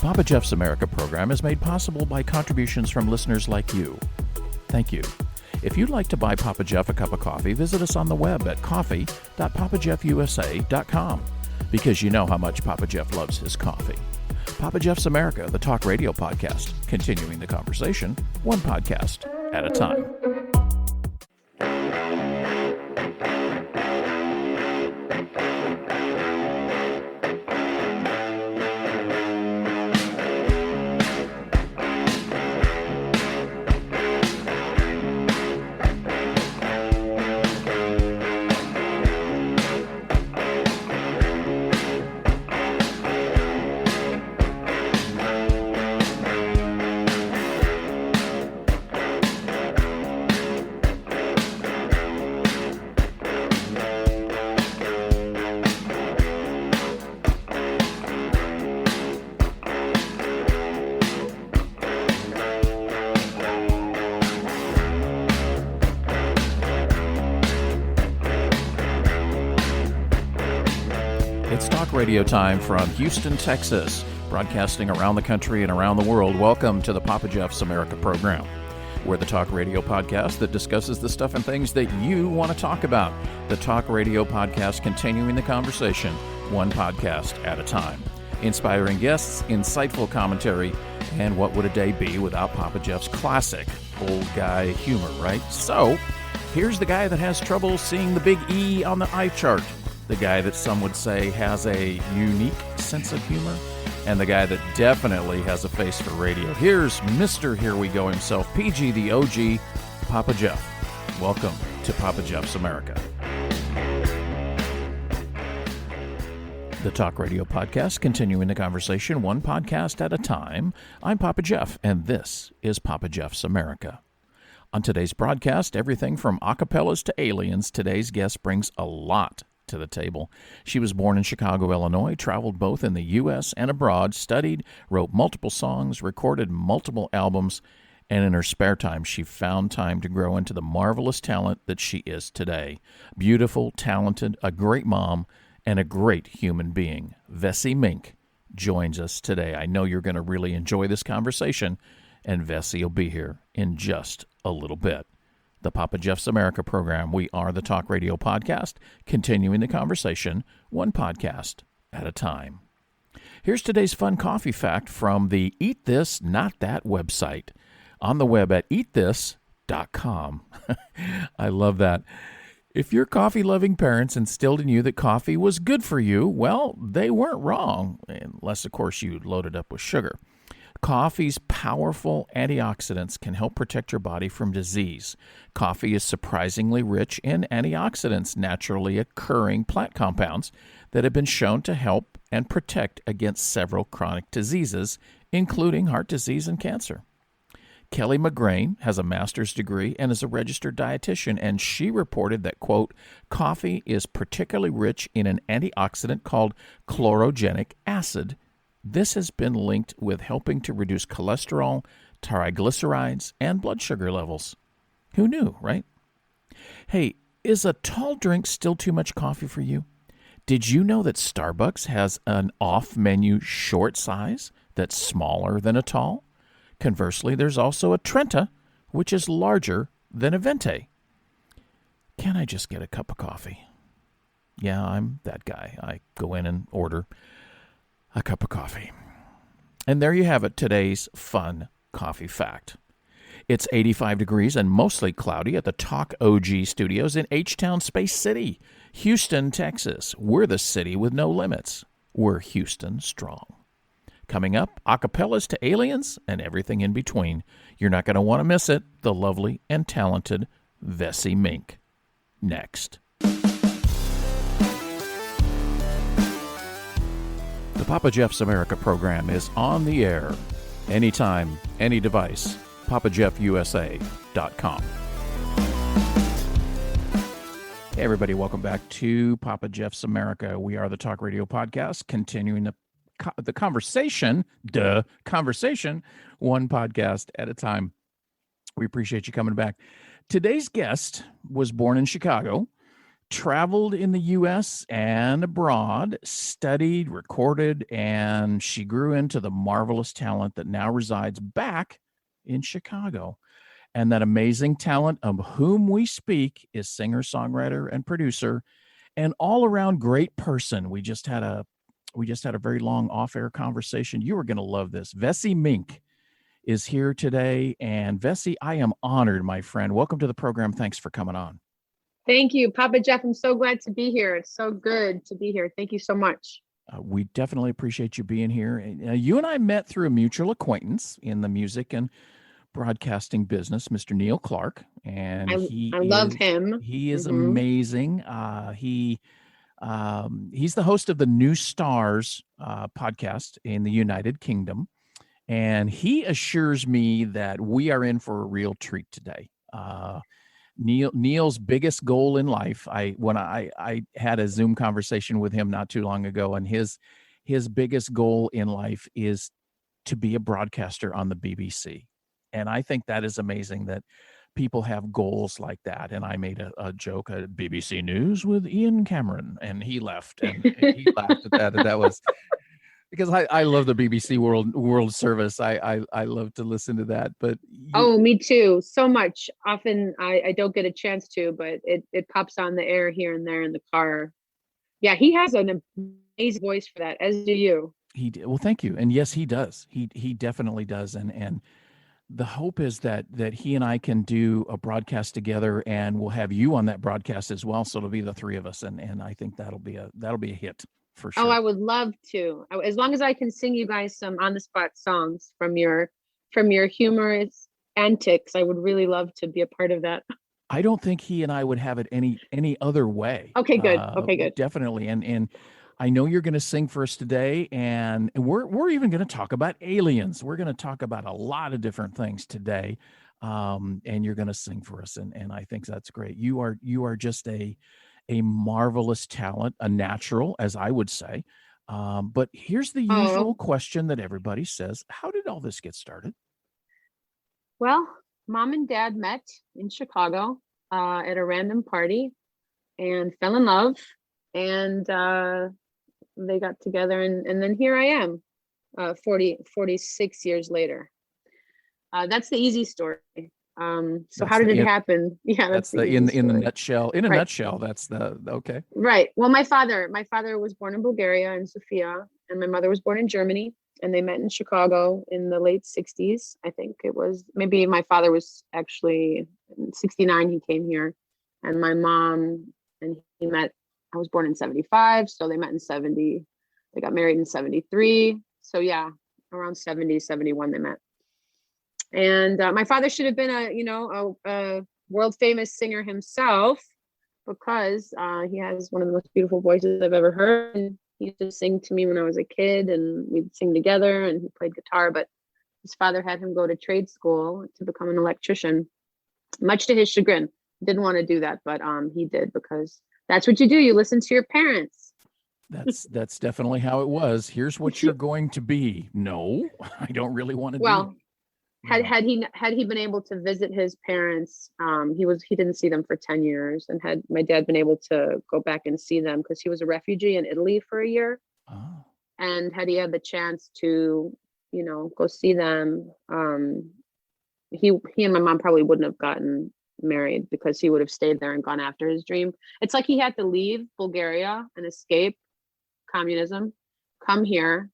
Papa Geoff's America program is made possible by contributions from listeners like you. Thank you. If you'd like to buy Papa Geoff a cup of coffee, visit us on the web at coffee.papageoffusa.com, because you know how much Papa Geoff loves his coffee. Papa Geoff's America, the talk radio podcast, continuing the conversation, one podcast at a time. It's talk radio time from Houston, Texas, broadcasting around the country and around the world. Welcome to the Papa Geoff's America program. We're the talk radio podcast that discusses the stuff and things that you want to talk about. The talk radio podcast continuing the conversation, one podcast at a time. Inspiring guests, insightful commentary, and what would a day be without Papa Geoff's classic old guy humor, right? So, here's the guy that has trouble seeing the big E on the eye chart. The guy that some would say has a unique sense of humor, and the guy that definitely has a face for radio. Here's Mr. Here We Go himself, PG the OG, Papa Geoff. Welcome to Papa Geoff's America. The Talk Radio Podcast, continuing the conversation, one podcast at a time. I'm Papa Geoff, and this is Papa Geoff's America. On today's broadcast, everything from acapellas to aliens, today's guest brings a lot to the table. She was born in Chicago, Illinois, traveled both in the U.S. and abroad, studied, wrote multiple songs, recorded multiple albums, and in her spare time, she found time to grow into the marvelous talent that she is today. Beautiful, talented, a great mom, and a great human being. Vessy Mink joins us today. I know you're going to really enjoy this conversation, and Vessy will be here in just a little bit. The Papa Geoff's America program. We are the talk radio podcast, continuing the conversation, one podcast at a time. Here's today's fun coffee fact from the Eat This, Not That website. On the web at eatthis.com. I love that. If your coffee-loving parents instilled in you that coffee was good for you, well, they weren't wrong, unless, of course, you loaded up with sugar. Coffee's powerful antioxidants can help protect your body from disease. Coffee is surprisingly rich in antioxidants, naturally occurring plant compounds that have been shown to help and protect against several chronic diseases, including heart disease and cancer. Kelly McGrain has a master's degree and is a registered dietitian, and she reported that, quote, coffee is particularly rich in an antioxidant called chlorogenic acid. This has been linked with helping to reduce cholesterol, triglycerides, and blood sugar levels. Who knew, right? Hey, is a tall drink still too much coffee for you? Did you know that Starbucks has an off-menu short size that's smaller than a tall? Conversely, there's also a Trenta, which is larger than a Venti. Can I just get a cup of coffee? Yeah, I'm that guy. I go in and order a cup of coffee. And there you have it, today's fun coffee fact. It's 85 degrees and mostly cloudy at the Talk OG studios in H-Town Space City, Houston, Texas. We're the city with no limits. We're Houston strong. Coming up, acapellas to aliens and everything in between. You're not going to want to miss it. The lovely and talented Vessy Mink. Next. The Papa Geoff's America program is on the air, anytime, any device, papageoffusa.com. Hey everybody, welcome back to Papa Geoff's America. We are the Talk Radio Podcast, continuing the conversation, one podcast at a time. We appreciate you coming back. Today's guest was born in Chicago, traveled in the U.S. and abroad, studied, recorded, and she grew into the marvelous talent that now resides back in Chicago. And that amazing talent of whom we speak is singer, songwriter, and producer, and all around great person. We just had a very long off-air conversation. You are going to love this. Vessy Mink is here today. And Vessy, I am honored, my friend. Welcome to the program. Thanks for coming on. Thank you, Papa Geoff. I'm so glad to be here. It's so good to be here. Thank you so much. We definitely appreciate you being here. You and I met through a mutual acquaintance in the music and broadcasting business, Mr. Neil Clark, and I love him. He is amazing. He's the host of the New Stars podcast in the United Kingdom, and he assures me that we are in for a real treat today. Neil's biggest goal in life. When I had a Zoom conversation with him not too long ago, and his biggest goal in life is to be a broadcaster on the BBC. And I think that is amazing that people have goals like that. And I made a joke at BBC News with Ian Cameron, and he left, and he laughed at that. And that was because I love the BBC World Service. I love to listen to that. But me too. So much. Often I don't get a chance to, but it pops on the air here and there in the car. Yeah, he has an amazing voice for that, as do you. He did. Well, thank you. And yes, he does. He definitely does. And the hope is that he and I can do a broadcast together, and we'll have you on that broadcast as well. So it'll be the three of us, and I think that'll be a hit for sure. Oh, I would love to. As long as I can sing you guys some on the spot songs from your humorous antics, I would really love to be a part of that. I don't think he and I would have it any other way. Okay, good. Okay, good. Definitely. And I know you're going to sing for us today, and we're even going to talk about aliens. We're going to talk about a lot of different things today, and you're going to sing for us, and I think that's great. You are just a marvelous talent, a natural, as I would say. But here's the usual question that everybody says: how did all this get started? Well, Mom and Dad met in Chicago at a random party and fell in love, and they got together, and then here I am 46 years later. That's the easy story. So how did it happen? Yeah, that's the in the nutshell. In a nutshell, that's the okay. Right. Well, my father was born in Bulgaria, in Sofia, and my mother was born in Germany, and they met in Chicago in the late 60s. I think it was, maybe my father was actually in 69, he came here, and my mom and he met. I was born in 75, so they met in 70. They got married in 73. So yeah, around 70, 71 they met. And my father should have been a world famous singer himself, because he has one of the most beautiful voices I've ever heard. And he used to sing to me when I was a kid, and we'd sing together, and he played guitar. But his father had him go to trade school to become an electrician, much to his chagrin. He didn't want to do that, but he did, because that's what you do. You listen to your parents. That's definitely how it was. Here's what you're going to be. No, I don't really want to do. Had he been able to visit his parents, he didn't see them for 10 years, and had my dad been able to go back and see them, because he was a refugee in Italy for a year. Oh. And had he had the chance to, go see them, he and my mom probably wouldn't have gotten married, because he would have stayed there and gone after his dream. It's like he had to leave Bulgaria and escape communism, come here,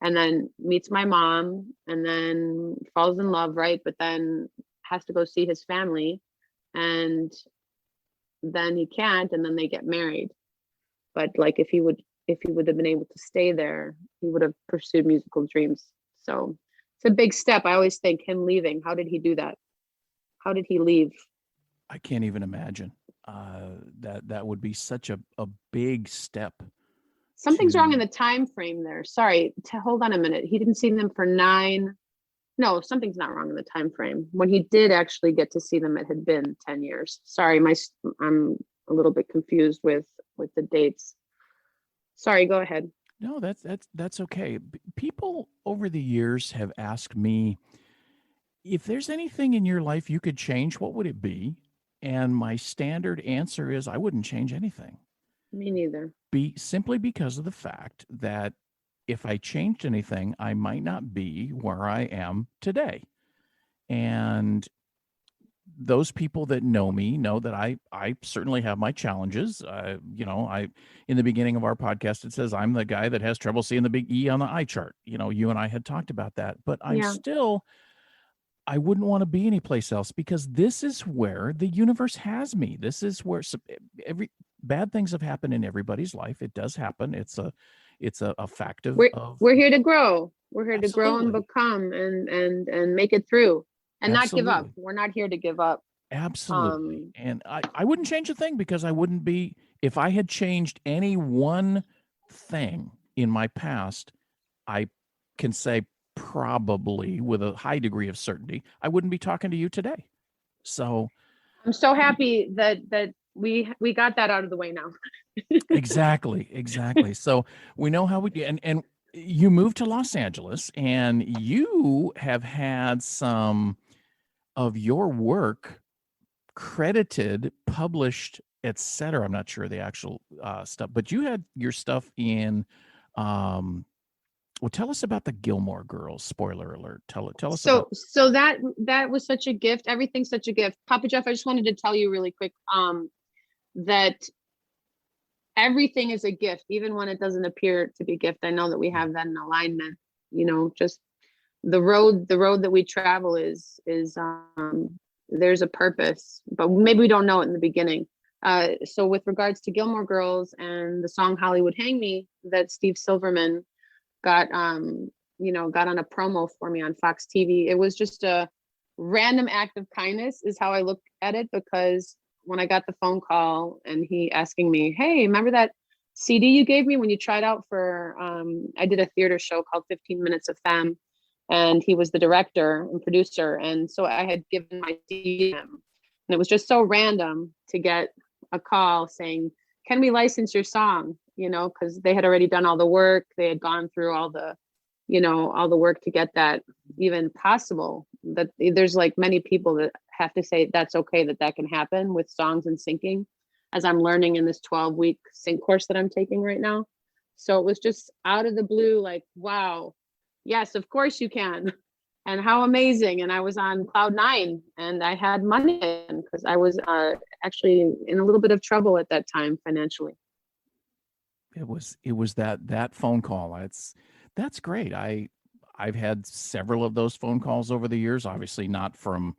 and then meets my mom, and then falls in love, right? But then has to go see his family, and then he can't, and then they get married. But like, if he would have been able to stay there, he would have pursued musical dreams. So it's a big step. I always think, him leaving, how did he do that? How did he leave? I can't even imagine. That would be such a big step. Something's wrong in the time frame there. Sorry, hold on a minute. He didn't see them for 9. No, something's not wrong in the time frame. When he did actually get to see them, it had been 10 years. Sorry, I'm a little bit confused with the dates. Sorry, go ahead. No, that's okay. People over the years have asked me, if there's anything in your life you could change, what would it be? And my standard answer is I wouldn't change anything. Me neither. Simply because of the fact that if I changed anything, I might not be where I am today. And those people that know me know that I certainly have my challenges. In the beginning of our podcast, it says I'm the guy that has trouble seeing the big E on the eye chart. You and I had talked about that, but I wouldn't want to be anyplace else, because this is where the universe has me. This is where every bad things have happened in everybody's life. It does happen. It's a fact of we're here to grow. We're here to grow and Absolutely. become and make it through and not give up. Absolutely. We're not here to give up. Absolutely. And I wouldn't change a thing, because I wouldn't be, if I had changed any one thing in my past, I can say probably with a high degree of certainty, I wouldn't be talking to you today. So I'm so happy that we got that out of the way now. Exactly. So we know how we, and you moved to Los Angeles, and you have had some of your work credited, published, etc. I'm not sure the actual stuff, but you had your stuff in. Well, tell us about the Gilmore Girls. Spoiler alert. Tell us about. So that was such a gift. Everything's such a gift. Papa Geoff, I just wanted to tell you really quick that everything is a gift, even when it doesn't appear to be a gift. I know that we have that in alignment. Just the road that we travel is there's a purpose, but maybe we don't know it in the beginning. So with regards to Gilmore Girls and the song Hollywood Hang Me that Steve Silverman got on a promo for me on Fox TV, it was just a random act of kindness is how I look at it, because when I got the phone call and he asking me, hey, remember that CD you gave me when you tried out for, I did a theater show called 15 Minutes of Femme, and he was the director and producer. And so I had given my CD to him, and it was just so random to get a call saying, can we license your song? Because they had already done all the work. They had gone through all the work to get that even possible. That there's like many people that have to say that's okay, that can happen with songs and syncing, as I'm learning in this 12-week sync course that I'm taking right now. So it was just out of the blue, like, wow, yes, of course you can. And how amazing. And I was on cloud 9, and I had money because I was actually in a little bit of trouble at that time financially. It was that phone call. That's great. I've had several of those phone calls over the years, obviously not from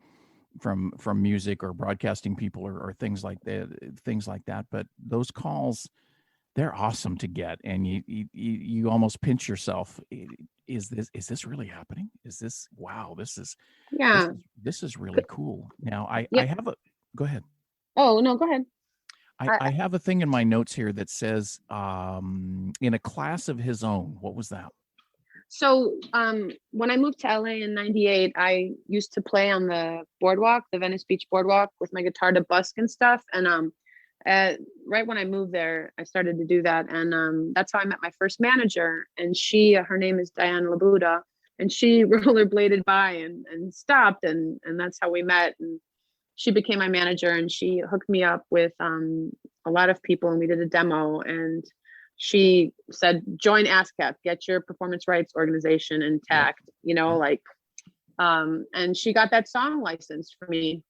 music or broadcasting people or things like that, but those calls, they're awesome to get, and you almost pinch yourself. Is this really happening? Is this, wow, this is really cool. Now I have a, go ahead. Oh no, go ahead. I have a thing in my notes here that says in a class of his own. What was that? So when I moved to LA in 98, I used to play on the boardwalk, the Venice Beach boardwalk, with my guitar to busk and stuff. And right when I moved there, I started to do that. And that's how I met my first manager. And her name is Diane Labuda. And she rollerbladed by and stopped. And that's how we met. And she became my manager, and she hooked me up with a lot of people. And we did a demo. And she said, join ASCAP, get your performance rights organization intact, and she got that song licensed for me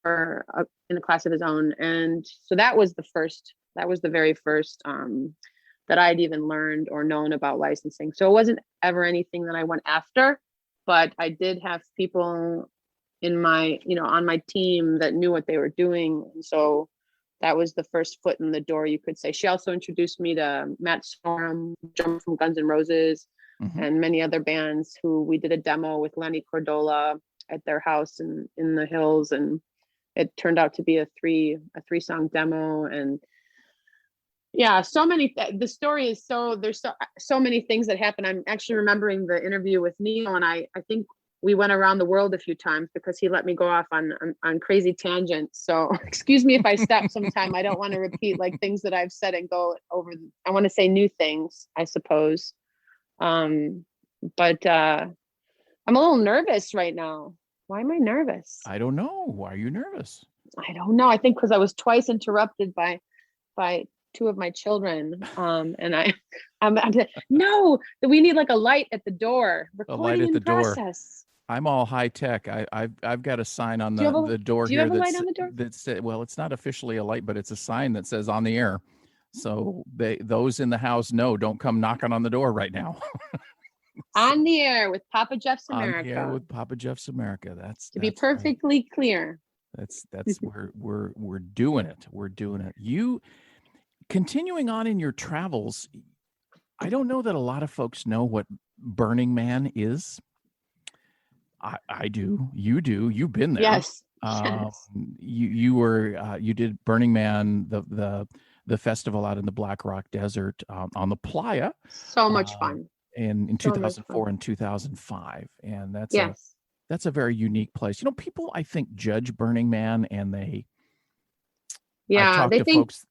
in a class of his own. And so that was the very first that I'd even learned or known about licensing. So it wasn't ever anything that I went after, but I did have people in my, on my team that knew what they were doing. And so that was the first foot in the door, you could say. She also introduced me to Matt Sorum, drummer from Guns N' Roses, and many other bands who we did a demo with Lenny Cordola at their house in the hills. And it turned out to be a three song demo. And yeah, so many, the story is there's so many things that happen. I'm actually remembering the interview with Neil, and I think we went around the world a few times because he let me go off on crazy tangents. So excuse me if I stop sometime. I don't want to repeat like things that I've said and go over. I want to say new things, I suppose. But I'm a little nervous right now. Why am I nervous? I don't know. Why are you nervous? I don't know. I think because I was twice interrupted by two of my children. And I'm no, we need like a light at the door. A light Recording at the in door. process. I'm all high tech. I've got a sign on the door do you here have a light on the door? that's well, it's not officially a light, but it's a sign that says on the air. So those in the house know, don't come knocking on the door right now. On the air with Papa Geoff's America. On the air with Papa Geoff's America. That's be perfectly right. Clear. That's we're doing it. We're doing it. You continuing on in your travels. I don't know that a lot of folks know what Burning Man is. I do. You do. You've been there. Yes. You did Burning Man, the festival out in the Black Rock Desert on the playa. So much fun. In 2004 and 2005, and that's a very unique place. You know, people I think judge Burning Man, and they think folks.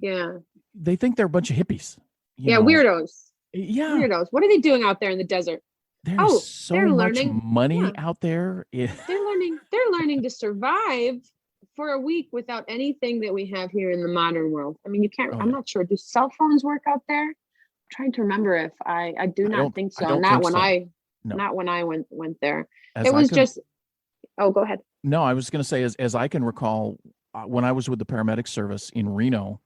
Yeah, they think they're a bunch of hippies. Weirdos. Yeah, weirdos. What are they doing out there in the desert? There's so much money out there. They're learning to survive for a week without anything that we have here in the modern world. I mean, you can't. I'm not sure. Do cell phones work out there? I'm trying to remember if I do not think so. Not when I went there. Oh, go ahead. No, I was going to say, as I can recall, when I was with the paramedic service in Reno,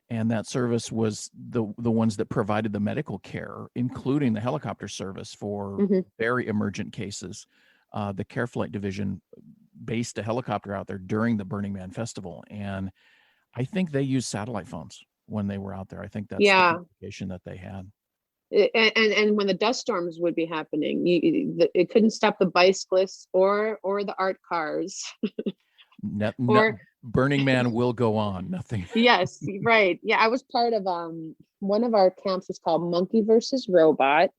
and that service was the ones that provided the medical care, including the helicopter service for very emergent cases. The Care Flight Division based a helicopter out there during the Burning Man Festival, and I think they used satellite phones when they were out there. I think that's the communication that they had. And when the dust storms would be happening, it couldn't stop the bicyclists or the art cars. Burning Man will go on. Nothing. Yes, right. Yeah, I was part of one of our camps was called Monkey versus Robot.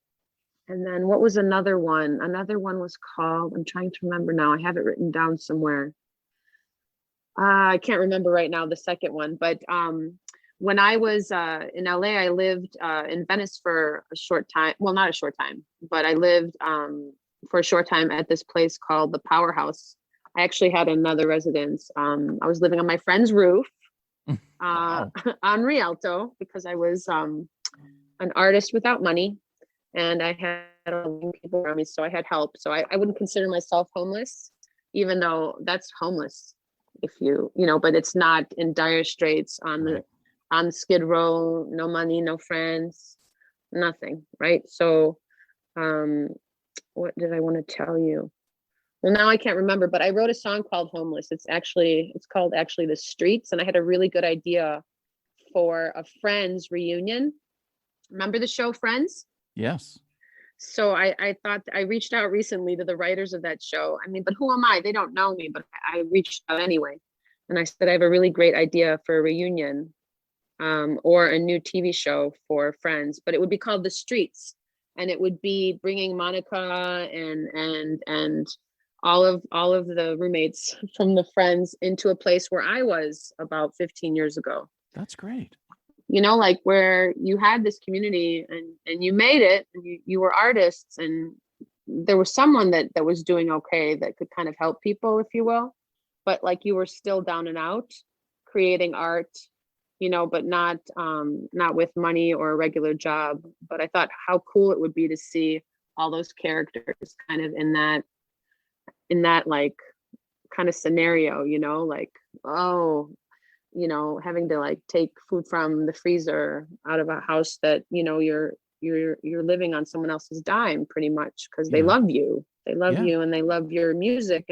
And then what was another one? Another one was called, I'm trying to remember now. I have it written down somewhere. I can't remember right now the second one, but when I was in LA, I lived in Venice for a short time. Well, not a short time, but I lived for a short time at this place called the Powerhouse. I actually had another residence. I was living on my friend's roof on Rialto because I was an artist without money, and I had a lot of people around me, so I had help. So I wouldn't consider myself homeless, even though that's homeless if but it's not in dire straits on Skid Row, no money, no friends, nothing, right? So what did I want to tell you? Well, now I can't remember, but I wrote a song called Homeless. It's called The Streets. And I had a really good idea for a Friends reunion. Remember the show Friends? Yes. So I thought, I reached out recently to the writers of that show. I mean, but who am I? They don't know me, but I reached out anyway. And I said, I have a really great idea for a reunion or a new TV show for Friends, but it would be called The Streets. And it would be bringing Monica and all of the roommates from the Friends into a place where I was about 15 years ago. That's great. Like where you had this community and you made it, and you were artists, and there was someone that was doing okay, that could kind of help people, if you will. But like you were still down and out creating art, but not with money or a regular job. But I thought how cool it would be to see all those characters kind of in that like kind of scenario, like, having to like take food from the freezer out of a house that, you're living on someone else's dime pretty much, because they love you. They love you and they love your music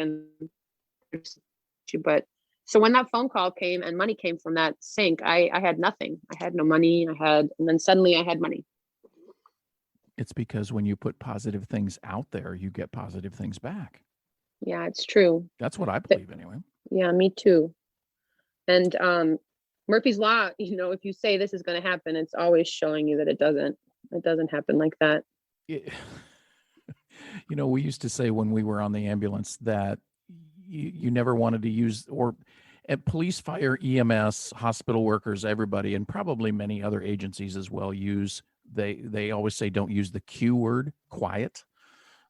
but so when that phone call came and money came from that sink, I had nothing. I had no money. And then suddenly I had money. It's because when you put positive things out there, you get positive things back. Yeah, it's true. That's what I believe anyway. Yeah, me too. And Murphy's Law, if you say this is going to happen, it's always showing you that it doesn't happen like that. We used to say when we were on the ambulance that you never wanted to use, or at police, fire, EMS, hospital workers, everybody, and probably many other agencies as well they always say don't use the Q word, quiet.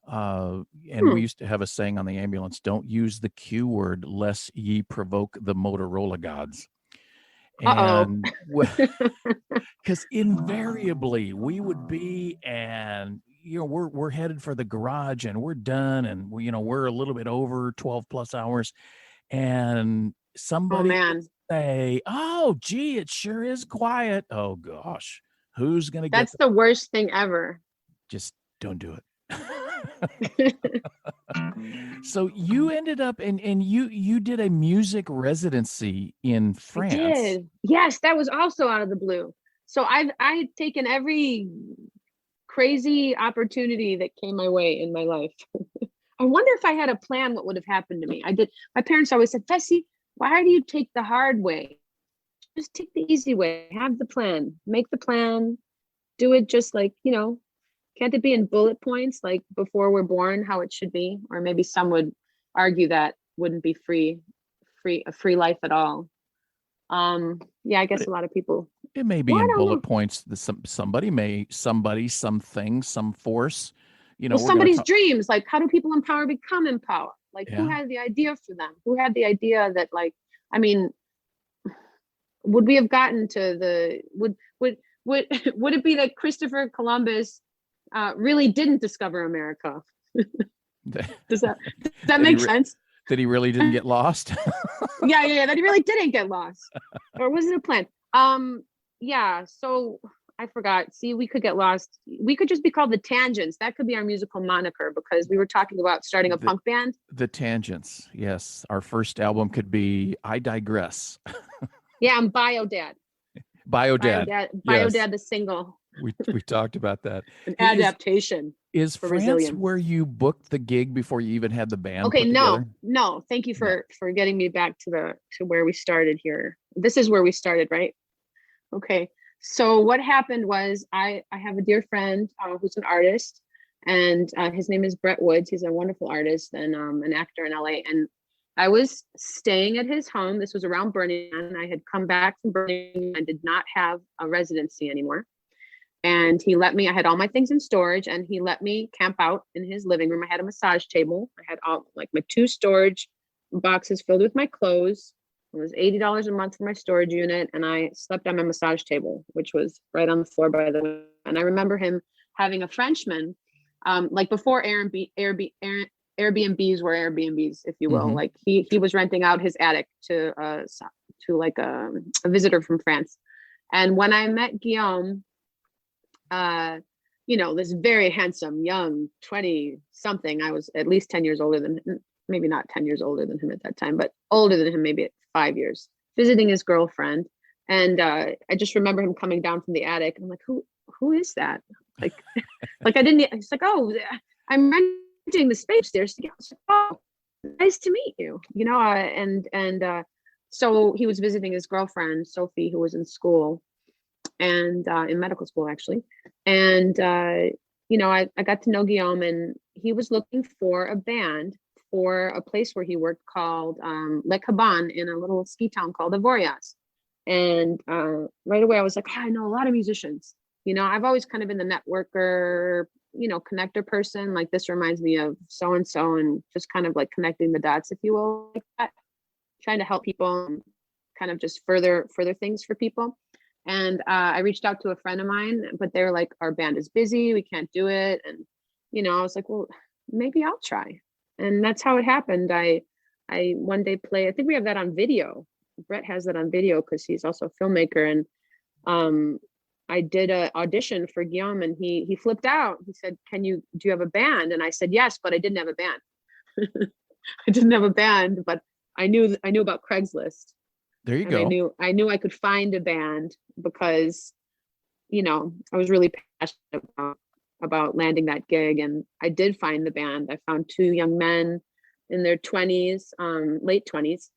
And we used to have a saying on the ambulance: "Don't use the Q word, lest ye provoke the Motorola gods." Uh-oh. And because invariably we would be, and we're headed for the garage, and we're done, and we're a little bit over 12 plus hours, and Oh somebody would man, say, "Oh, gee, it sure is quiet." Oh gosh, who's gonna get that's the worst thing ever. just don't do it. So you ended up and you did a music residency in I France. did. Yes, that was also out of the blue. So I had taken every crazy opportunity that came my way in my life. I wonder if I had a plan, what would have happened to me. I did. My parents always said, Vessy, why do you take the hard way? Just take the easy way. Have the plan. Make the plan. Do it just like, can't it be in bullet points, like before we're born, how it should be? Or maybe some would argue that wouldn't be a free life at all. Yeah, I guess a lot of people. It may be Well, I in don't bullet know. points. Somebody, something, some force. Well, We're going to somebody's talk. dreams, like how do people in power become in power? Like who Yeah. had the idea for them? Who had the idea that, like, I mean, would we have gotten to the would would it be that Christopher Columbus really didn't discover America? Does that make sense? That he really didn't get lost? Yeah, that he really didn't get lost. Or was it a plan? Yeah, so I forgot. See, we could get lost. We could just be called the Tangents. That could be our musical moniker, because we were talking about starting a punk band. The Tangents. Yes. Our first album could be I Digress. Yeah, I'm Bio Dad. Bio Dad. Bio Dad, the single. We talked about that. An adaptation. Is for France resilience. where you booked the gig before you even had the band Okay, put together? no. Thank you for getting me back to where we started here. This is where we started, right? Okay. So what happened was I have a dear friend who's an artist, and his name is Brett Woods. He's a wonderful artist and an actor in LA. And I was staying at his home. This was around Burning Man. I had come back from Burning Man. I did not have a residency anymore. And he let me, I had all my things in storage, and he let me camp out in his living room. I had a massage table. I had all like my 2 storage boxes filled with my clothes. It was $80 a month for my storage unit. And I slept on my massage table, which was right on the floor by the window. And I remember him having a Frenchman, like before Airbnbs were Airbnbs, if you will. Mm-hmm. Like he was renting out his attic to like a visitor from France. And when I met Guillaume, this very handsome, young 20 something, I was at least 10 years older than him, maybe not 10 years older than him at that time, but older than him, maybe 5 years, visiting his girlfriend. And I just remember him coming down from the attic. I'm like, who is that? Like, I didn't, it's like, oh, I'm renting the space upstairs to get, oh, nice to meet you, so he was visiting his girlfriend, Sophie, who was in school, and in medical school, actually. And, I got to know Guillaume, and he was looking for a band for a place where he worked called Le Caban, in a little ski town called Avoriaz. And right away I was like, I know a lot of musicians. I've always kind of been the networker, connector person. Like, this reminds me of so-and-so, and just kind of like connecting the dots, if you will, like that, trying to help people and kind of just further things for people. And I reached out to a friend of mine, but they were like, our band is busy, we can't do it. And, I was like, well, maybe I'll try. And that's how it happened. I one day I think we have that on video. Brett has that on video because he's also a filmmaker. And I did an audition for Guillaume, and he flipped out. He said, do you have a band? And I said, yes, but I didn't have a band. I didn't have a band, but I knew about Craigslist. There you go. I knew I could find a band because, I was really passionate about landing that gig. And I did find the band. I found 2 young men in their 20s, late 20s,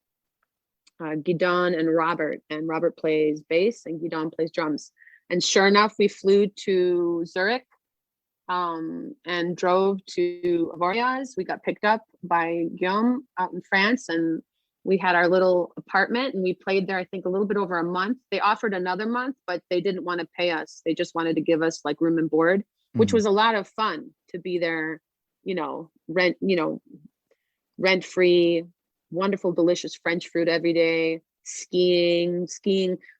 Guidon and Robert. And Robert plays bass and Guidon plays drums. And sure enough, we flew to Zurich and drove to Avoriaz. We got picked up by Guillaume out in France, and we had our little apartment, and we played there, I think, a little bit over a month. They offered another month, but they didn't want to pay us. They just wanted to give us like room and board, which was a lot of fun to be there, rent free, wonderful, delicious French fruit every day, skiing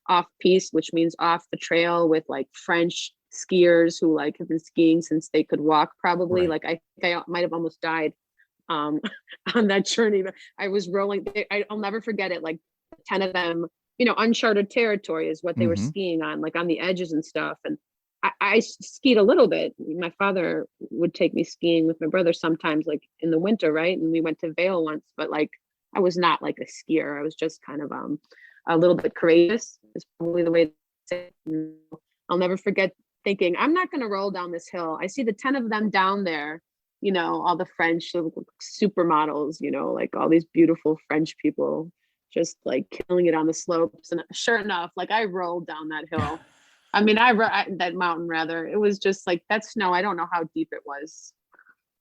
off piste, which means off the trail with like French skiers who like have been skiing since they could walk, probably. Right. Like I think I might have almost died on that journey. But I was rolling. I'll never forget it. Like 10 of them, uncharted territory is what they were Mm-hmm. skiing on, like on the edges and stuff. And I skied a little bit. My father would take me skiing with my brother sometimes, like in the winter, right? And we went to Vail once, but like I was not like a skier. I was just kind of a little bit courageous. Is probably the way to say it. I'll never forget thinking, I'm not going to roll down this hill. I see the 10 of them down there, all the French supermodels, like all these beautiful French people just like killing it on the slopes. And sure enough, like I rolled down that hill. I mean, that mountain rather. It was just like that snow. I don't know how deep it was.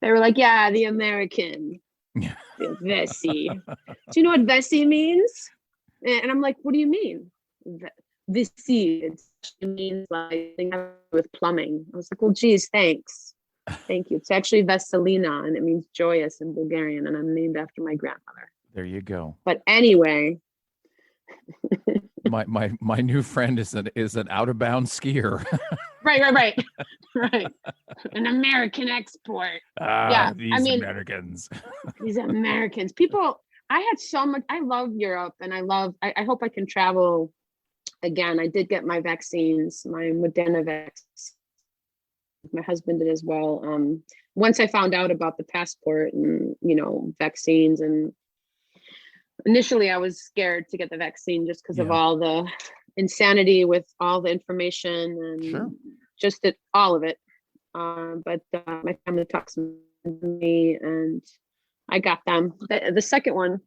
They were like, yeah, the American, Yeah. the Vessy. Do you know what Vessy means? And I'm like, what do you mean? Vessy. It means like with plumbing. I was like, well, geez, thanks. Thank you. It's actually Veselina, and it means joyous in Bulgarian, and I'm named after my grandmother. There you go. But anyway. My new friend is an out of bounds skier. Right. An American export. Yeah, these Americans. These Americans. People. I had so much. I love Europe, and I hope I can travel again. I did get my vaccines, my Moderna vaccine. My husband did as well. Once I found out about the passport and vaccines, and initially I was scared to get the vaccine just because of all the insanity with all the information and just all of it. But my family talks to me, and I got them. The second one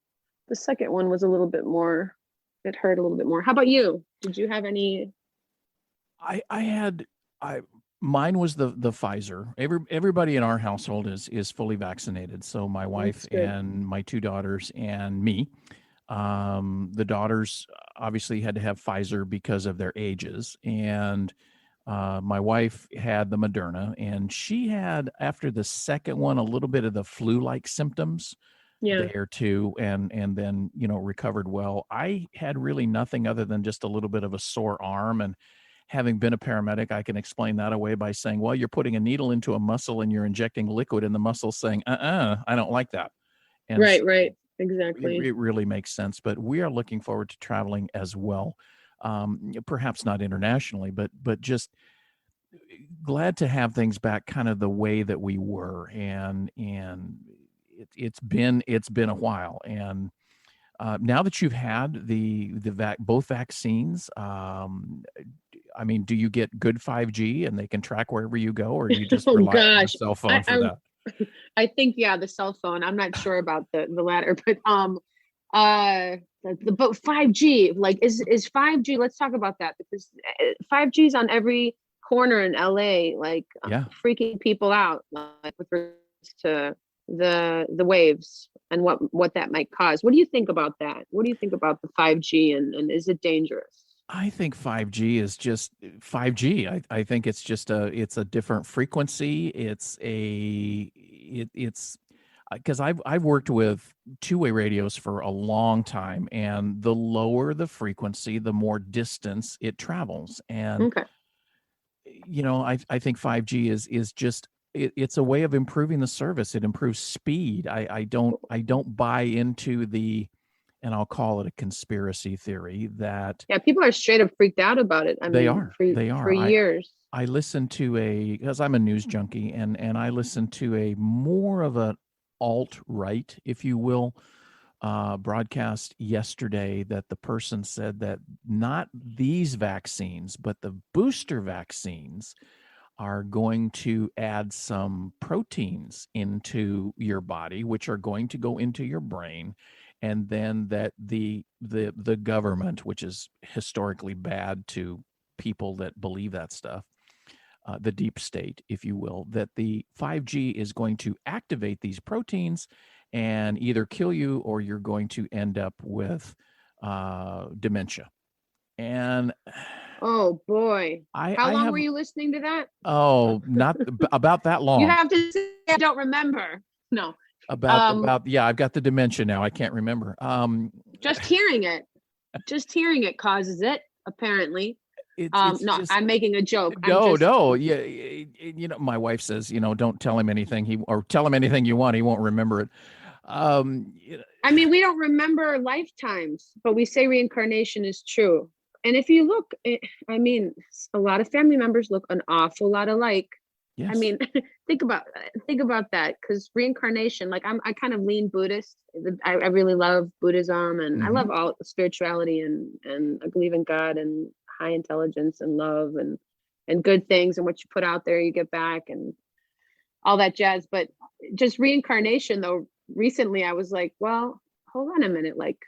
was a little bit more. It hurt a little bit more. How about you? Did you have any? Mine was the Pfizer. Everybody in our household is fully vaccinated. So my wife and my two daughters and me. The daughters obviously had to have Pfizer because of their ages, and my wife had the Moderna, and she had, after the second one, a little bit of the flu-like symptoms there too, and then recovered well. I had really nothing other than just a little bit of a sore arm, and having been a paramedic, I can explain that away by saying, well, you're putting a needle into a muscle and you're injecting liquid, and the muscle's saying, I don't like that. And right. Exactly. It really makes sense, but we are looking forward to traveling as well. Perhaps not internationally, but just glad to have things back kind of the way that we were. And it's been a while. And now that you've had both vaccines, I mean, do you get good 5G and they can track wherever you go, or do you just rely on your cell phone for that? I think, the cell phone. I'm not sure about the latter, but but 5G, like is 5G, let's talk about that, because 5G is on every corner in LA, like freaking people out, like with regards to the waves and what that might cause. What do you think about that? What do you think about the 5G, and is it dangerous? I think 5G is just 5G. I think it's just it's a different frequency. It's because I've worked with two-way radios for a long time, and the lower the frequency, the more distance it travels. And I think 5G is just it's a way of improving the service. It improves speed. I don't buy into and I'll call it a conspiracy theory that people are straight up freaked out about it. They are for years. I listened to because I'm a news junkie, and I listened to a more of an alt-right, if you will, broadcast yesterday, that the person said that not these vaccines, but the booster vaccines are going to add some proteins into your body, which are going to go into your brain. And then that the government, which is historically bad to people that believe that stuff, the deep state, if you will, that the 5G is going to activate these proteins and either kill you, or you're going to end up with dementia. And Oh boy. How I long have, were you listening to that? not about that You long. have to say I don't remember. No. About Um, about yeah, I've got the dementia now. I can't remember. just hearing it. Just hearing it causes it, apparently. It's No, just I'm making a joke. I'm no, just no. Yeah, my wife says, don't tell him anything or tell him anything you want. He won't remember it. You know, I mean, we don't remember lifetimes, but we say reincarnation is true. And if you look, I mean, a lot of family members look an awful lot alike. I yes. mean, think about that, because reincarnation, like I kind of lean Buddhist. I really love Buddhism, and I Hmm. love all spirituality, and I believe in God and high intelligence and love and good things, and what you put out there, you get back, and all that jazz. But just reincarnation, though, recently I was like, well, hold on a minute, like,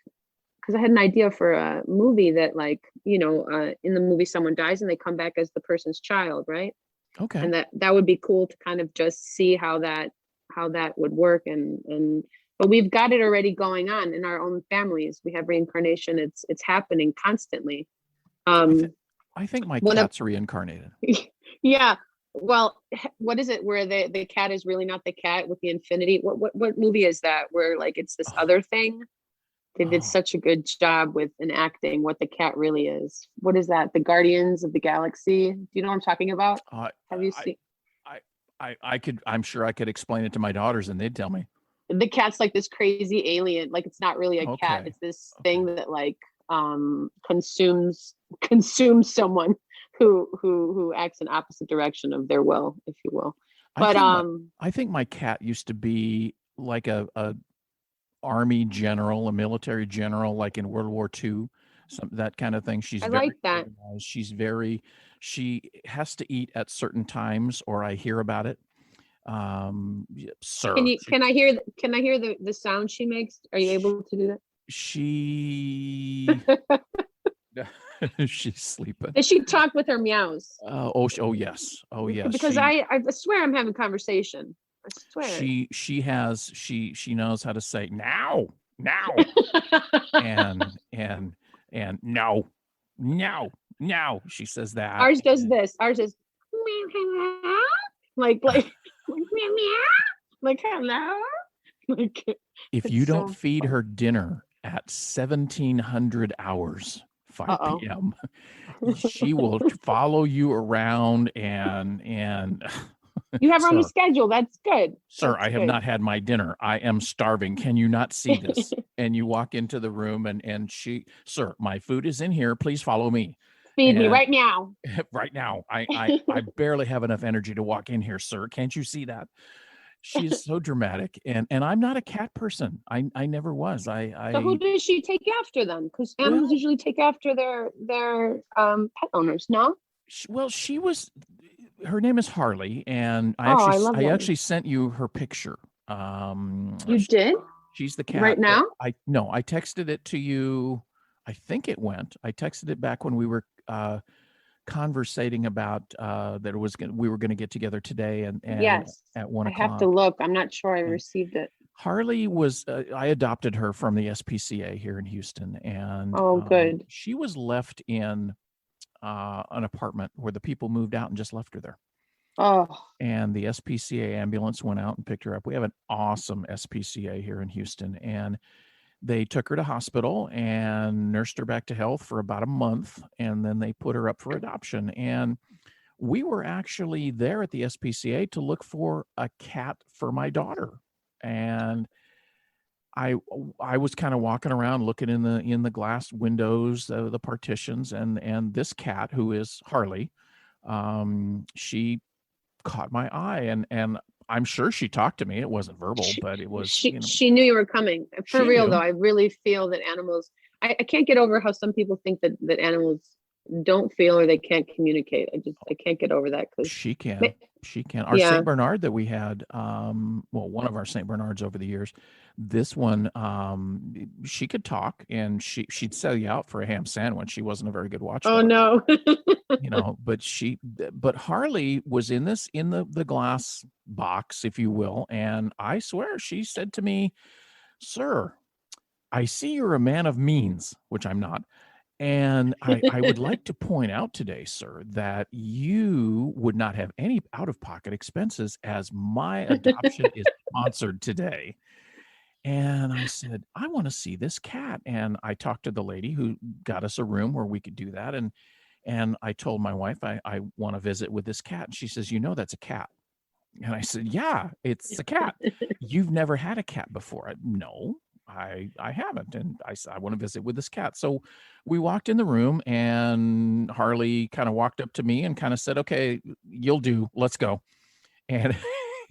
because I had an idea for a movie that, like, in the movie someone dies and they come back as the person's child, right? Okay. And that would be cool to kind of just see how that would work. And but we've got it already going on in our own families. We have reincarnation. It's happening constantly. I think um I think my one of cat's reincarnated. yeah, well, what is it where the cat is really not the cat with the infinity? What movie is that where, like, it's this Oh, other thing? They did oh, such a good job with enacting what the cat really is. What is that? The Guardians of the Galaxy? Do you know what I'm talking about? I Have you I seen? I could. I'm sure I could explain it to my daughters, and they'd tell me. The cat's like this crazy alien. Like, it's not really a cat. Okay. It's this Okay. thing that, like, consumes someone who acts in opposite direction of their will, if you will. I But think my I think my cat used to be like a army general, a military general, like in World War II, some that kind of thing. She's I very like that. organized. She has to eat at certain times, or I hear about it. Yeah, Can sir, you can I hear the sound she makes? Are you she, able to do she that? she's sleeping. Does she talk with her meows? Oh yes, oh yes. Because I swear I'm having conversation. I swear. She knows how to say now, and no, no, no. She says that. Ours does this. Ours is like like hello. Like, If it's you don't so feed fun. her dinner at 1700 hours, 5 Uh-oh. p.m., she will follow you around and You have her on a sir, schedule. That's good. sir, That's I have good. not had my dinner. I am starving. Can you not see this? And you walk into the room and sir, my food is in here. Please follow me. Feed me And right now. right now, I barely have enough energy to walk in here, sir. Can't you see that? She's so dramatic, and I'm not a cat person. I never was. So who I does she take after then? Because animals well, usually take after their pet owners, no? she was. Her name is Harley, and Oh, I love I that. actually sent you her picture. You did? She's the Right cat that now? I no, I texted it to you. I think it went. I texted it back when we were conversating about that we were going to get together today and Yes. at one I have to o'clock. look. I'm not sure I Yeah. received it. Harley was I adopted her from the SPCA here in Houston, and Oh, good. she was left in an apartment where the people moved out and just left her there. Oh, And the SPCA ambulance went out and picked her up. We have an awesome SPCA here in Houston, and they took her to hospital and nursed her back to health for about a month, and then they put her up for adoption. And we were actually there at the SPCA to look for a cat for my daughter. And I I was kind of walking around looking in the glass windows, the partitions, and this cat who is Harley, she caught my eye, and I'm sure she talked to me. It wasn't verbal, she, but it was, she knew you were coming. For she real though, knew. I really feel that animals. I can't get over how some people think that animals don't feel or they can't communicate. I can't get over that because, She can. She can. Our yeah. Saint Bernard that we had, well, one of our Saint Bernards over the years, this one, she could talk and she'd sell you out for a ham sandwich. She wasn't a very good Oh watchdog, no. but Harley was in the glass box, if you will, and I swear she said to me, "Sir, I see you're a man of means," which I'm not. And I would like to point out today, sir, that you would not have any out-of-pocket expenses as my adoption is sponsored today. And I said, I want to see this cat. And I talked to the lady who got us a room where we could do that. And I told my wife, I want to visit with this cat. And she says, that's a cat. And I said, yeah, it's a cat. You've never had a cat before. No, I haven't. And I said, I want to visit with this cat. So we walked in the room and Harley kind of walked up to me and kind of said, okay, you'll do, let's go. And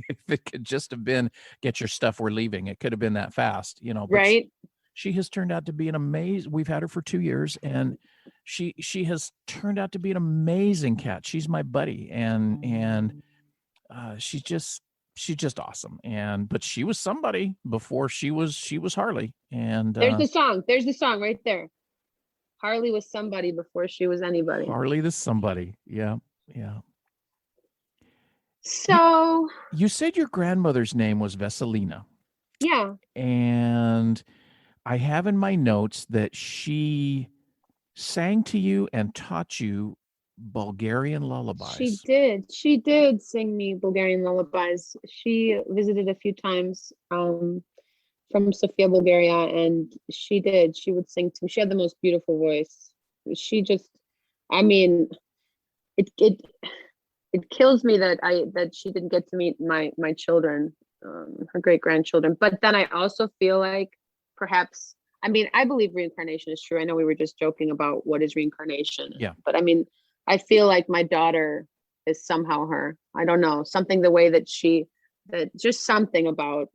if it could just have been, get your stuff, we're leaving. It could have been that fast, but Right. she has turned out to be an amazing, we've had her for 2 years and she has turned out to be an amazing cat. She's my buddy. And she's just awesome. But she was somebody before she was Harley. And there's the song right there. Harley was somebody before she was anybody. Harley the somebody. Yeah. So you said your grandmother's name was Vesselina. Yeah. And I have in my notes that she sang to you and taught you Bulgarian lullabies. She did sing me Bulgarian lullabies. She visited a few times from Sofia, Bulgaria, and she would sing to me. She had the most beautiful voice. She just, it kills me that she didn't get to meet my children, her great grandchildren. But then I also feel like perhaps, I believe reincarnation is true. I know we were just joking about what is reincarnation. Yeah. But I feel like my daughter is somehow her. I don't know, something the way that just something about,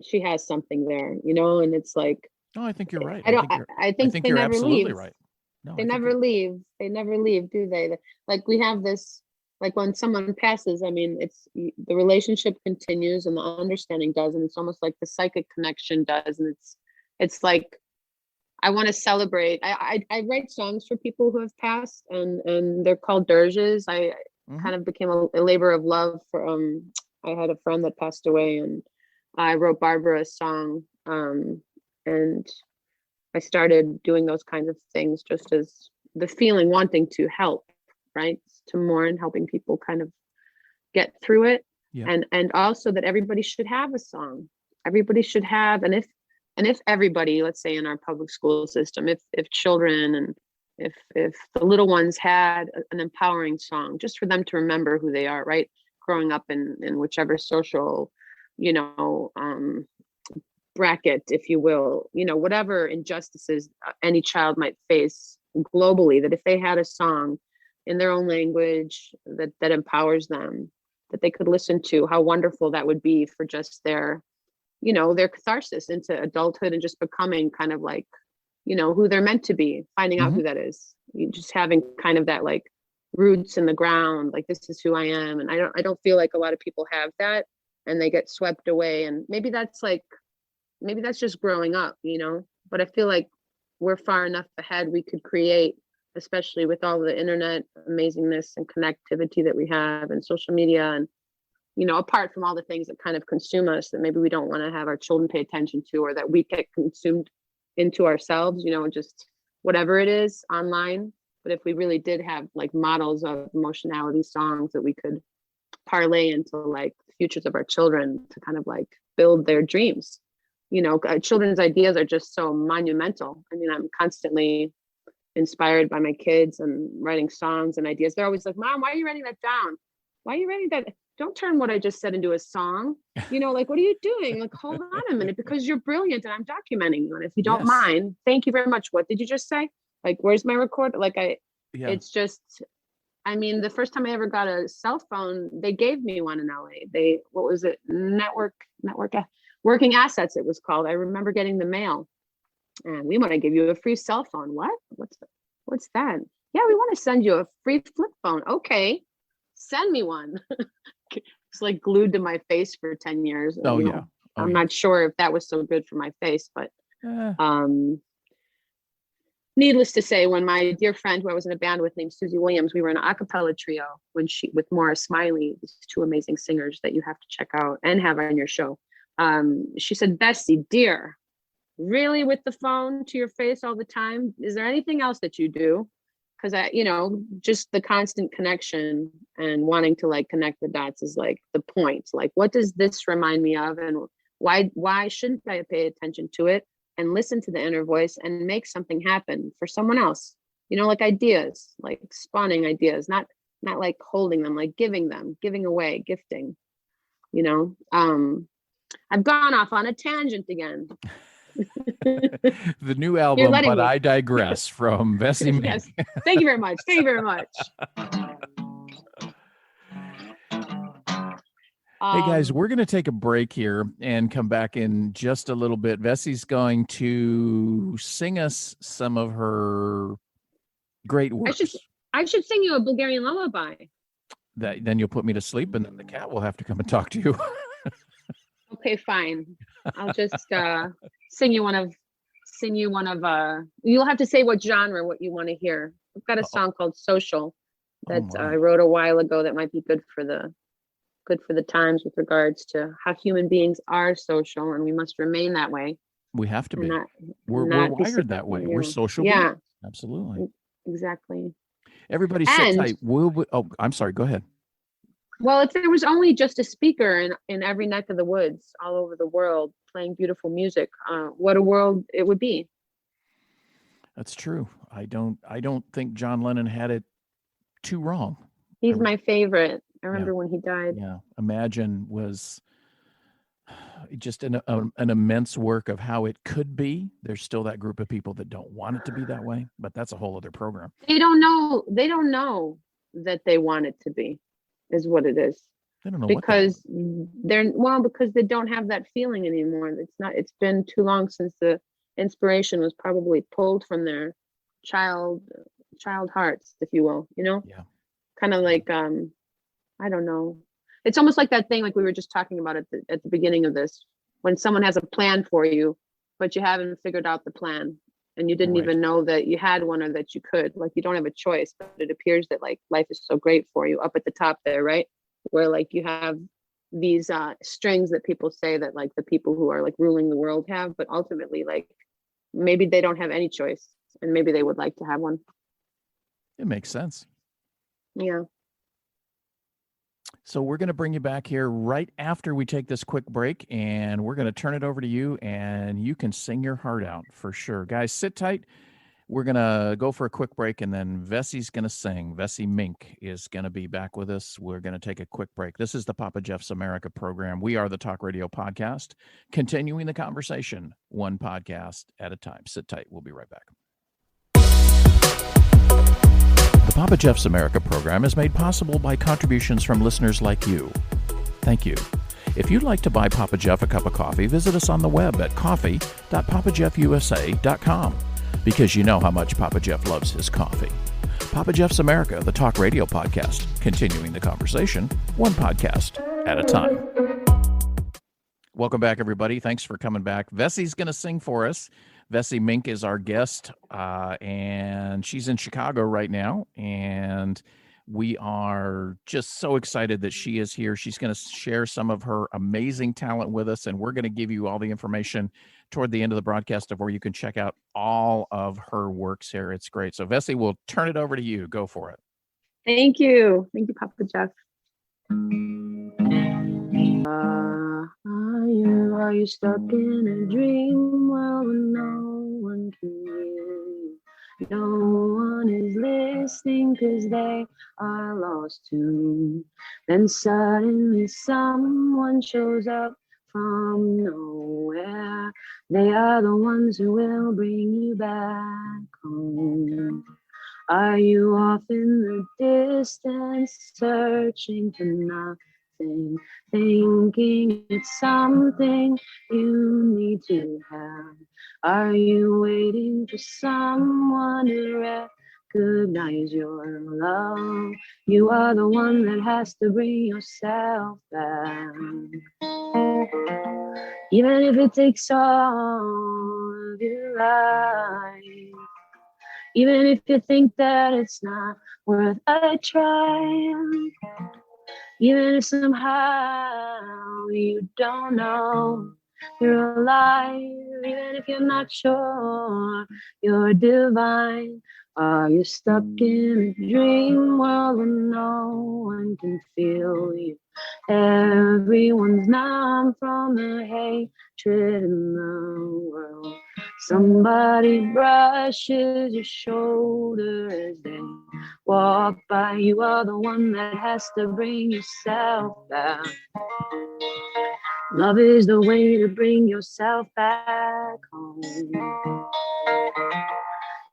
she has something there, and it's like. No, I think you're right. I think they you're never absolutely leave. Right. No, they never leave. They never leave, do they? Like we have this, like when someone passes, it's the relationship continues and the understanding does, and it's almost like the psychic connection does, and it's like I want to celebrate. I write songs for people who have passed, and they're called dirges. I kind of became a labor of love for I had a friend that passed away, and I wrote Barbara a song, and I started doing those kinds of things just as the feeling, wanting to help, right? To mourn, helping people kind of get through it. Yeah. And also that everybody should have a song. Everybody should have, and if everybody, let's say in our public school system, if children and if the little ones had an empowering song, just for them to remember who they are, right? Growing up in whichever social, bracket, if you will, whatever injustices any child might face globally, that if they had a song in their own language that empowers them, that they could listen to, how wonderful that would be for just their catharsis into adulthood and just becoming kind of like, who they're meant to be, finding out who that is. Just having kind of that like roots in the ground, like this is who I am. And I don't feel like a lot of people have that, and they get swept away. And maybe that's just growing up, but I feel like we're far enough ahead. We could create, especially with all the internet amazingness and connectivity that we have and social media, and apart from all the things that kind of consume us that maybe we don't want to have our children pay attention to, or that we get consumed into ourselves, just whatever it is online. But if we really did have like models of emotionality songs that we could parlay into like futures of our children to kind of like build their dreams, children's ideas are just so monumental. I'm constantly inspired by my kids and writing songs and ideas. They're always like, Mom, why are you writing that down? Why are you writing that? Don't turn what I just said into a song. Like, what are you doing? Like, hold on a minute, because you're brilliant and I'm documenting you. And if you don't mind, thank you very much. What did you just say? Like, where's my record? Like, it's just, the first time I ever got a cell phone, they gave me one in LA. What was it? Network, Working Assets, it was called. I remember getting the mail, and we want to give you a free cell phone. What? What's that? Yeah, we want to send you a free flip phone. Okay, send me one. It's like glued to my face for 10 years. I'm not sure if that was so good for my face, but needless to say, when my dear friend who I was in a band with named Susie Williams, we were in an acapella trio with Maura Smiley, these two amazing singers that you have to check out and have on your show. She said, Vessy, dear, really with the phone to your face all the time? Is there anything else that you do? Because just the constant connection and wanting to like connect the dots is like the point. Like, what does this remind me of, and why shouldn't I pay attention to it and listen to the inner voice and make something happen for someone else? Like ideas, like spawning ideas, not like holding them, like giving away, gifting. I've gone off on a tangent again. The new album, But I Digress, from Vessy Mink. Yes. Thank you very much. Thank you very much. Hey guys, we're going to take a break here and come back in just a little bit. Vessy's going to sing us some of her great works. I should sing you a Bulgarian lullaby. Then you'll put me to sleep, and then the cat will have to come and talk to you. Okay, fine. I'll just sing you one of. You'll have to say what genre, what you want to hear. I've got a song called "Social" that I wrote a while ago that might be good for the times with regards to how human beings are social, and we must remain that way. We have to be. We're wired that way. We're social beings. Absolutely. Exactly. Everybody sit tight. I'm sorry. Go ahead. Well, if there was only just a speaker in every neck of the woods all over the world playing beautiful music, what a world it would be. That's true. I don't think John Lennon had it too wrong. He's my favorite. I remember when he died. Yeah. Imagine was just an immense work of how it could be. There's still that group of people that don't want it to be that way, but that's a whole other program. They don't know that they want it to be, is what it is. They don't know because because they don't have that feeling anymore. It's been too long since the inspiration was probably pulled from their child hearts, if you will, Yeah. Kind of like I don't know. It's almost like that thing like we were just talking about at the beginning of this, when someone has a plan for you, but you haven't figured out the plan and you didn't even know that you had one or that you could. Like, you don't have a choice, but it appears that like life is so great for you up at the top there, right? Where like you have these strings that people say that like the people who are like ruling the world have, but ultimately like maybe they don't have any choice and maybe they would like to have one. It makes sense. Yeah. So we're going to bring you back here right after we take this quick break, and we're going to turn it over to you, and you can sing your heart out for sure. Guys, sit tight. We're going to go for a quick break, and then Vessy's going to sing. Vessy Mink is going to be back with us. We're going to take a quick break. This is the Papa Geoff's America program. We are the Talk Radio Podcast, continuing the conversation one podcast at a time. Sit tight. We'll be right back. The Papa Geoff's America program is made possible by contributions from listeners like you. Thank you. If you'd like to buy Papa Geoff a cup of coffee, visit us on the web at coffee.papageoffusa.com, because you know how much Papa Geoff loves his coffee. Papa Geoff's America, the Talk Radio Podcast, continuing the conversation one podcast at a time. Welcome back, everybody. Thanks for coming back. Vessy's going to sing for us. Vessy Mink is our guest, and she's in Chicago right now, and we are just so excited that she is here. She's going to share some of her amazing talent with us, and we're going to give you all the information toward the end of the broadcast of where you can check out all of her works here. It's great. So, Vessy, we'll turn it over to you. Go for it. Thank you. Thank you, Papa Geoff. Are you stuck in a dream? Well, no one can hear you. No one is listening because they are lost too. Then suddenly someone shows up from nowhere. They are the ones who will bring you back home. Are you off in the distance, searching for nothing, thinking it's something you need to have? Are you waiting for someone to recognize your love? You are the one that has to bring yourself back. Even if it takes all of your life, even if you think that it's not worth a try, even if somehow you don't know You're alive, even if you're not sure. You're divine. Are you stuck in a dream world where no one can feel you? Everyone's numb from the hatred in the world. Somebody brushes your shoulder as they walk by. You are the one that has to bring yourself back. Love is the way to bring yourself back home.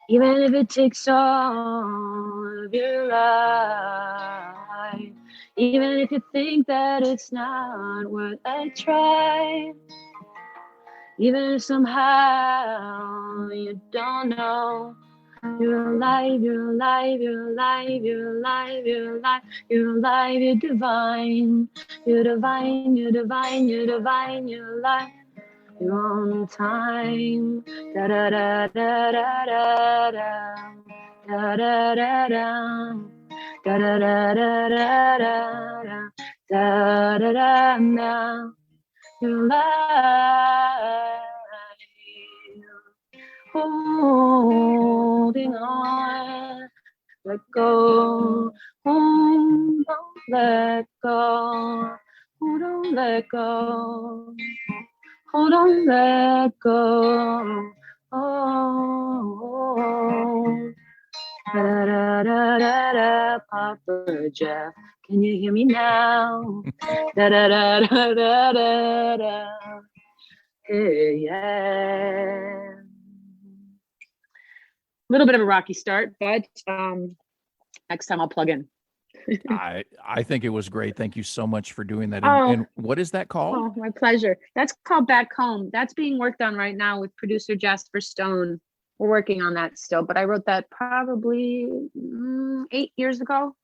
Even if it takes all of your life. Even if you think that it's not worth a try. Even if somehow you don't know. You're alive, you're alive, you're alive, you're alive, you're alive, you're alive, you're divine. You're divine, you're divine, you're divine, you're alive. You're on time. Da da da da da da da da da da da da da da da da da da da da. You're alive. Holding on, let go. Oh, don't let go. Oh, don't let go. Oh, don't let go. Oh, da da da da da. Papa Geoff, can you hear me now? Da da da da da da da. Hey, yeah. A little bit of a rocky start, but next time I'll plug in. I think it was great. Thank you so much for doing that. Oh. And what is that called? Oh, my pleasure. That's called Back Home. That's being worked on right now with producer Jasper Stone. We're working on that still, but I wrote that probably 9 years ago.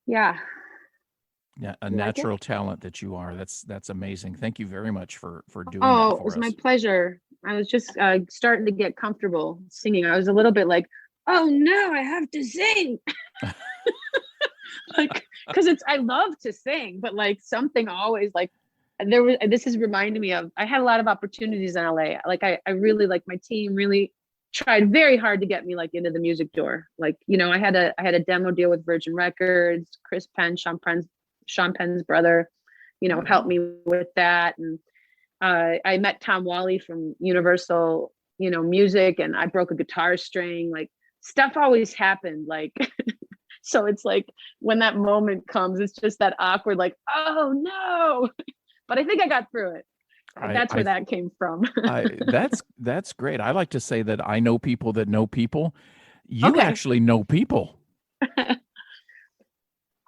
Yeah. Yeah, a natural talent that you are. That's amazing. Thank you very much for doing that Oh, for it was us. my pleasure. I was just starting to get comfortable singing. I was a little bit like, oh no, I have to sing. Like, because I love to sing, but like something always like this is reminding me of, I had a lot of opportunities in LA. Like I really, like, my team really tried very hard to get me like into the music door. Like, you know, I had a demo deal with Virgin Records. Chris Penn, Sean Penn's brother, you know, helped me with that. And I met Tom Wally from Universal, you know, Music, and I broke a guitar string. Like, stuff always happened. Like, so it's like when that moment comes, it's just that awkward, like, oh no. But I think I got through it. That's where that came from. That's great. I like to say that I know people that know people. You actually know people.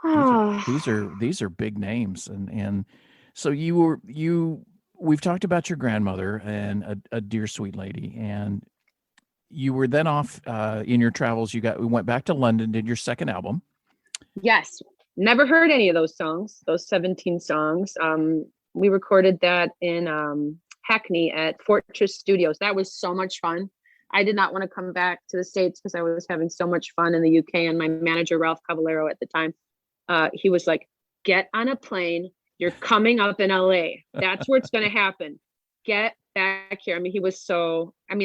These are big names, and so we've talked about your grandmother and a dear sweet lady, and you were then off in your travels. We went back to London, did your second album. Yes, never heard any of those songs, those 17 songs. We recorded that in Hackney at Fortress Studios. That was so much fun. I did not want to come back to the States because I was having so much fun in the UK. And my manager, Ralph Cavallero, at the time, he was like, get on a plane. You're coming up in LA. That's where it's going to happen. Get back here. I mean,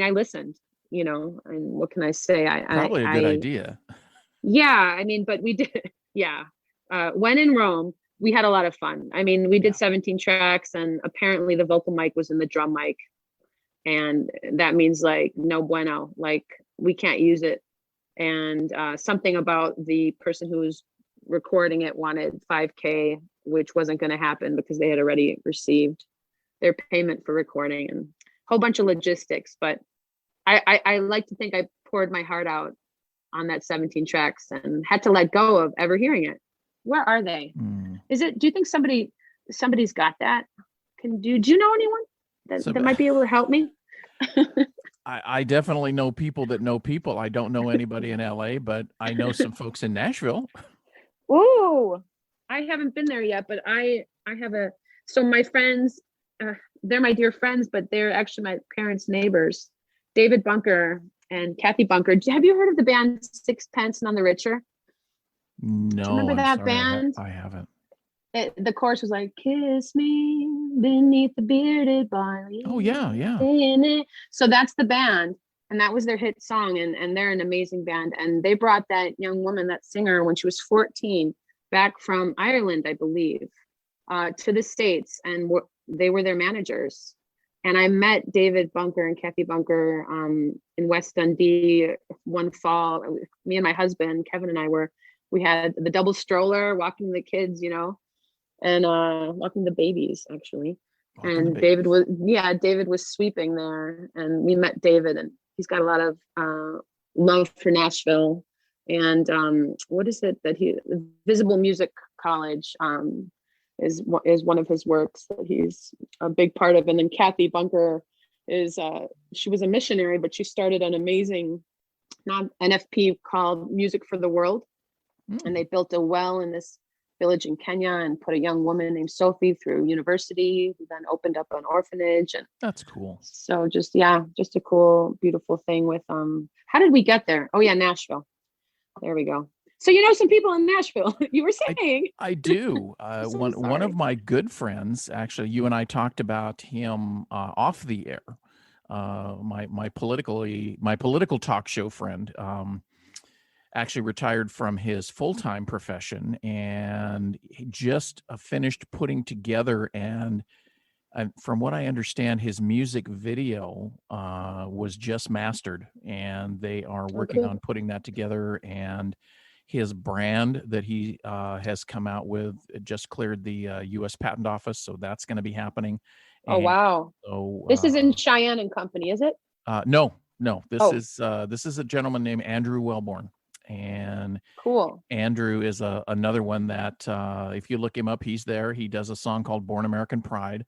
I listened, you know, and what can I say? Probably a good idea. Yeah. I mean, but we did. Yeah. When in Rome, we had a lot of fun. I mean, we did 17 tracks, and apparently the vocal mic was in the drum mic. And that means like, no bueno, like we can't use it. And something about the person who was recording it wanted $5,000, which wasn't going to happen because they had already received their payment for recording, and a whole bunch of logistics. But I like to think I poured my heart out on that 17 tracks and had to let go of ever hearing it. Where are they? Do you think somebody's got that? Do you know anyone that might be able to help me? I definitely know people that know people. I don't know anybody in LA, but I know some folks in Nashville. Oh, I haven't been there yet, but I have so my friends, they're my dear friends, but they're actually my parents' neighbors, David Bunker and Kathy Bunker. Have you heard of the band Sixpence None the Richer? No. Do you remember that band? I haven't. the chorus was like, kiss me beneath the bearded barley. Oh yeah, yeah. So that's the band. And that was their hit song. And they're an amazing band. And they brought that young woman, that singer, when she was 14, back from Ireland, I believe, to the States. And they were their managers. And I met David Bunker and Kathy Bunker in West Dundee one fall. Me and my husband, Kevin, and we had the double stroller walking the kids, and walking the babies actually. And David was sweeping there, and we met David, and he's got a lot of love for Nashville. And what is it that Visible Music College is one of his works that he's a big part of. And then Kathy Bunker she was a missionary, but she started an amazing NFP called Music for the World. And they built a well in this village in Kenya and put a young woman named Sophie through university, who then opened up an orphanage. And that's cool. So just a cool, beautiful thing with how did we get there? Oh yeah, Nashville. There we go. So some people in Nashville. You were saying. I do. One of my good friends, actually, you and I talked about him off the air. My political talk show friend. Actually retired from his full-time profession, and he just finished putting together, and from what I understand, his music video was just mastered, and they are working on putting that together. And his brand that he has come out with just cleared the U.S. Patent Office, so that's going to be happening. Oh, wow. So this is in Cheyenne and Company, is it? No. This is a gentleman named Andrew Wellborn. And cool. Andrew is another one that if you look him up, he's there. He does a song called Born American Pride.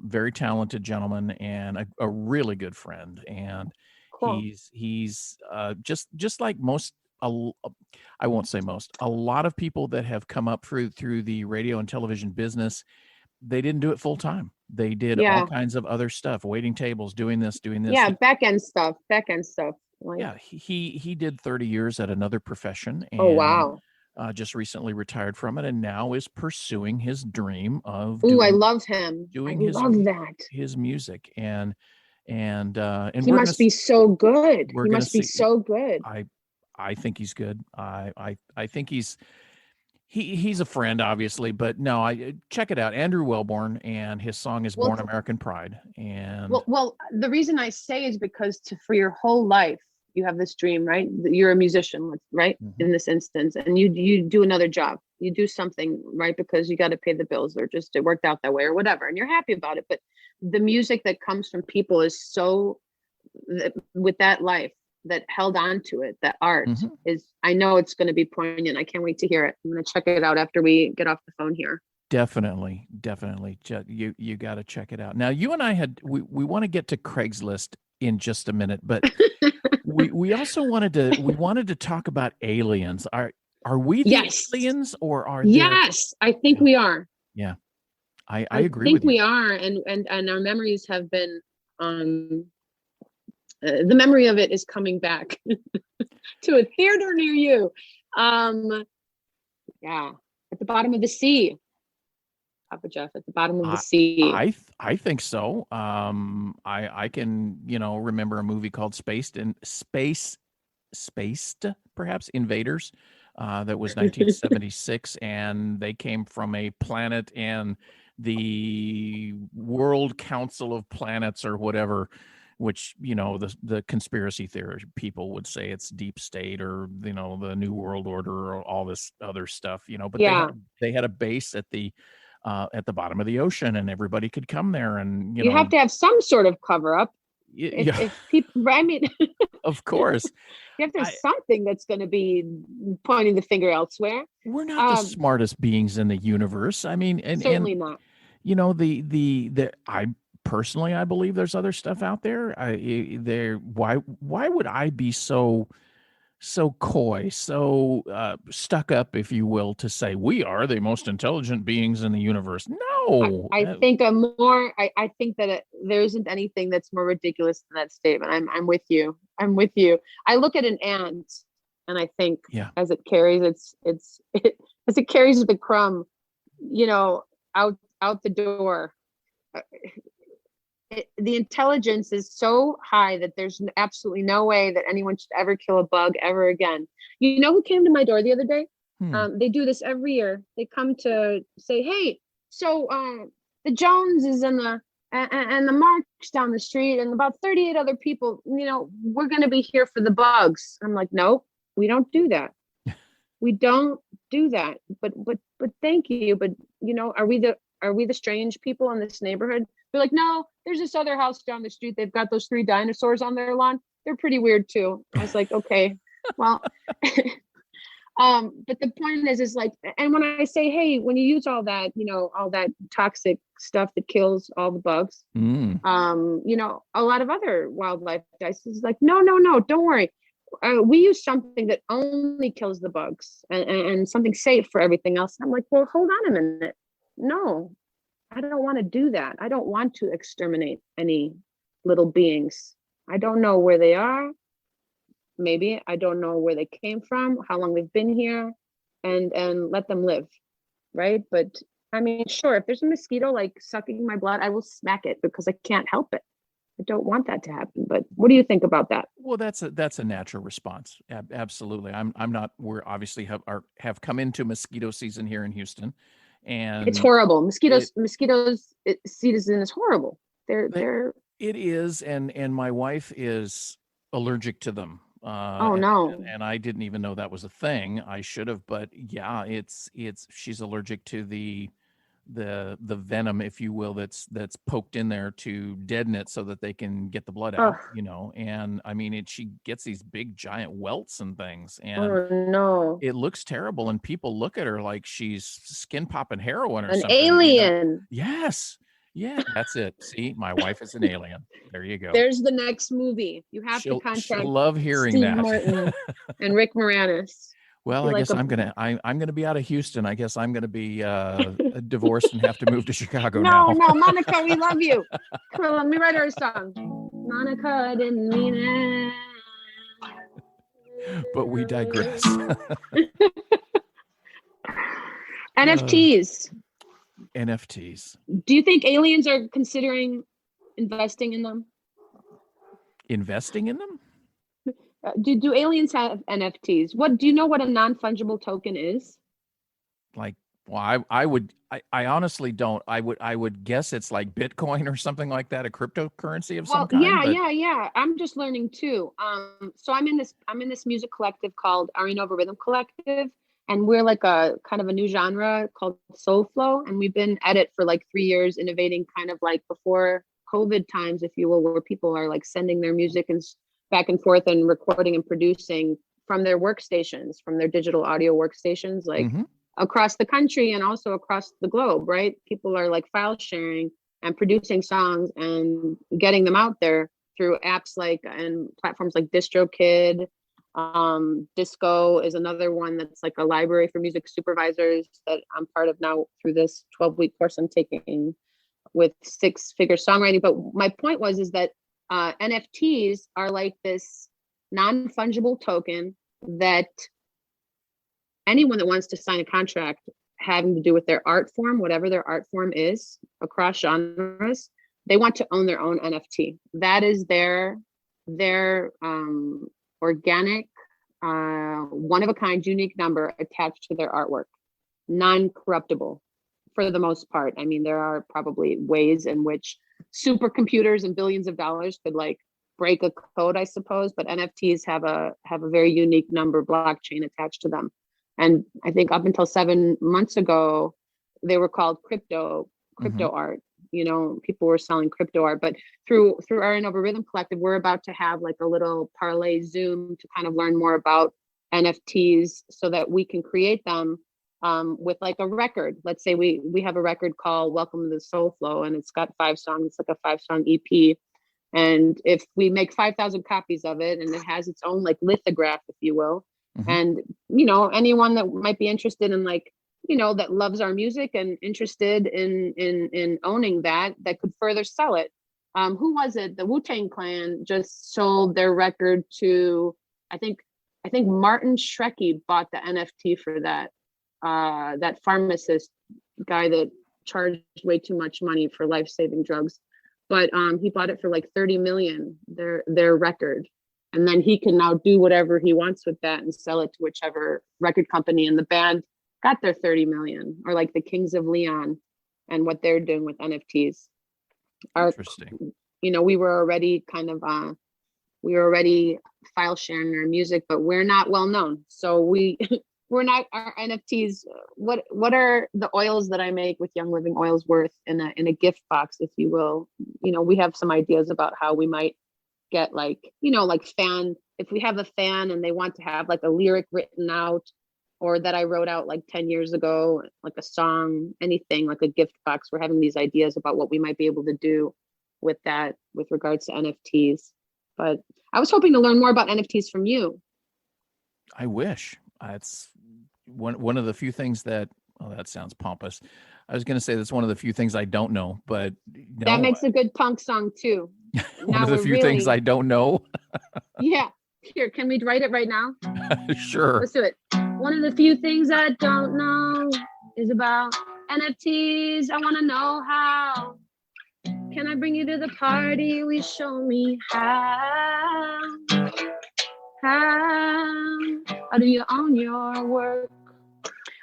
Very talented gentleman and a really good friend. And cool. he's just like most, I won't say most, a lot of people that have come up through the radio and television business. They didn't do it full time. They did all kinds of other stuff, waiting tables, doing this. Yeah, back end stuff. Yeah, he did 30 years at another profession, and wow. Just recently retired from it, and now is pursuing his dream of I love him. His music, and he must be so good. He must be so good. I think he's good. I think he's a friend, obviously, but no, I check it out. Andrew Wellborn, and his song is Born American Pride. And well, the reason I say is because for your whole life, you have this dream, right? You're a musician, right? Mm-hmm. In this instance, and you do another job, you do something, right? Because you got to pay the bills, or just it worked out that way or whatever. And you're happy about it. But the music that comes from people is so, with that life, that held on to it, that art is, I know it's going to be poignant. I can't wait to hear it. I'm going to check it out after we get off the phone here. Definitely. You got to check it out. Now, you and I we want to get to Craigslist in just a minute, but we also wanted to talk about aliens. Are we the aliens, or are there... Yes, I think we are. Yeah. I agree with you. I think we are. And our memories have been, the memory of it is coming back to a theater near you. At the bottom of the sea. Papa Geoff, at the bottom of the sea. I think so. I can, remember a movie called Spaced, perhaps, Invaders, that was 1976, and they came from a planet, and the World Council of Planets or whatever, which, the conspiracy theory people would say it's deep state, or, the New World Order, or all this other stuff, but they had a base at the bottom of the ocean, and everybody could come there, and you have to have some sort of cover up. If people, I mean, of course, you have to have something that's going to be pointing the finger elsewhere. We're not the smartest beings in the universe. I mean, certainly not. I personally, I believe there's other stuff out there. Why would I be so coy, so stuck up, if you will, to say we are the most intelligent beings in the universe? No, I think I think that there isn't anything that's more ridiculous than that statement. I'm with you. I look at an ant, and I think as it carries as it carries the crumb, you know, out the door. The intelligence is so high that there's absolutely no way that anyone should ever kill a bug ever again. You know who came to my door the other day? They do this every year. They come to say, hey, so the Joneses and the Marks down the street and about 38 other people, you know, we're going to be here for the bugs. I'm like, no, we don't do that. We don't do that. But thank you. But, you know, are we the strange people in this neighborhood? They're like, no, there's this other house down the street. They've got those 3 dinosaurs on their lawn. They're pretty weird too. I was like, okay, well, but the point is like, and when I say, hey, when you use all that, you know, all that toxic stuff that kills all the bugs, you know, a lot of other wildlife dies. It's like, no, don't worry. We use something that only kills the bugs and something safe for everything else. I'm like, well, hold on a minute. No, I don't want to do that. I don't want to exterminate any little beings. I don't know where they are. Maybe I don't know where they came from, how long they've been here, and let them live, right? But I mean, sure, if there's a mosquito like sucking my blood, I will smack it because I can't help it. I don't want that to happen. But what do you think about that? Well, that's a natural response. Absolutely. I'm not. We're obviously have come into mosquito season here in Houston. And it's horrible. Mosquitoes season is horrible. They're it is, and my wife is allergic to them. Oh no! And I didn't even know that was a thing. I should have, but yeah, she's allergic to the venom, if you will, that's poked in there to deaden it so that they can get the blood out. You know, and I mean, she gets these big giant welts and things, and oh no, it looks terrible. And people look at her like she's skin popping heroin or something. An alien. You know? Yes. Yeah, that's it. See, my wife is an alien. There you go. There's the next movie. You have to contact. She'll love hearing Steve that. Martin and Rick Moranis. Well, I guess I'm gonna be out of Houston. I guess I'm gonna be divorced and have to move to Chicago now. No, Monica, we love you. Come on, let me write her a song. Monica didn't mean it. But we digress. NFTs. NFTs. Do you think aliens are considering investing in them? Investing in them? Do aliens have NFTs? What do you know what a non-fungible token is? Like, well, I honestly don't. I would guess it's like Bitcoin or something like that, a cryptocurrency of some kind. Yeah. I'm just learning too. So I'm in this music collective called Arinova Rhythm Collective, and we're like a kind of a new genre called soul flow, and we've been at it for like 3 years, innovating kind of like before COVID times, if you will, where people are like sending their music and back and forth and recording and producing from their workstations, from their digital audio workstations, like across the country and also across the globe, right? People are like file sharing and producing songs and getting them out there through apps like and platforms like DistroKid. Disco is another one that's like a library for music supervisors that I'm part of now through this 12-week course I'm taking with 6-figure songwriting. But my point is that NFTs are like this non-fungible token that anyone that wants to sign a contract having to do with their art form, whatever their art form is across genres, they want to own their own NFT. That is their organic, one-of-a-kind, unique number attached to their artwork, non-corruptible for the most part. I mean, there are probably ways in which supercomputers and billions of dollars could like break a code, I suppose, but NFTs have a very unique number blockchain attached to them. And I think up until 7 months ago, they were called crypto art. You know, people were selling crypto art, but through our Innova Rhythm Collective, we're about to have like a little parlay Zoom to kind of learn more about NFTs so that we can create them with like a record. Let's say we have a record called Welcome to the Soul Flow, and it's got 5 songs. It's like a 5-song EP. And if we make 5,000 copies of it, and it has its own like lithograph, if you will, and, you know, anyone that might be interested in like, you know, that loves our music and interested in owning that could further sell it. Who was it? The Wu-Tang Clan just sold their record to, I think Martin Shkreli bought the NFT for that pharmacist guy that charged way too much money for life-saving drugs, but he bought it for like 30 million, their record, and then he can now do whatever he wants with that and sell it to whichever record company, and the band got their 30 million, or like the Kings of Leon and what they're doing with NFTs. Interesting. We were already file sharing our music, but we're not well known, so we're not, our NFTs. What are the oils that I make with Young Living Oils worth in a gift box, if you will? We have some ideas about how we might get like fan, if we have a fan and they want to have like a lyric written out, or that I wrote out like 10 years ago, like a song, anything, like a gift box. We're having these ideas about what we might be able to do with that, with regards to NFTs. But I was hoping to learn more about NFTs from you. I wish. It's one of the few things that, that sounds pompous. I was going to say that's one of the few things I don't know, but no. That makes a good punk song too. One of the few things I don't know. Yeah. Here, can we write it right now? Sure. Let's do it. One of the few things I don't know is about NFTs. I want to know how. Can I bring you to the party? Will you show me how? How do you own your work?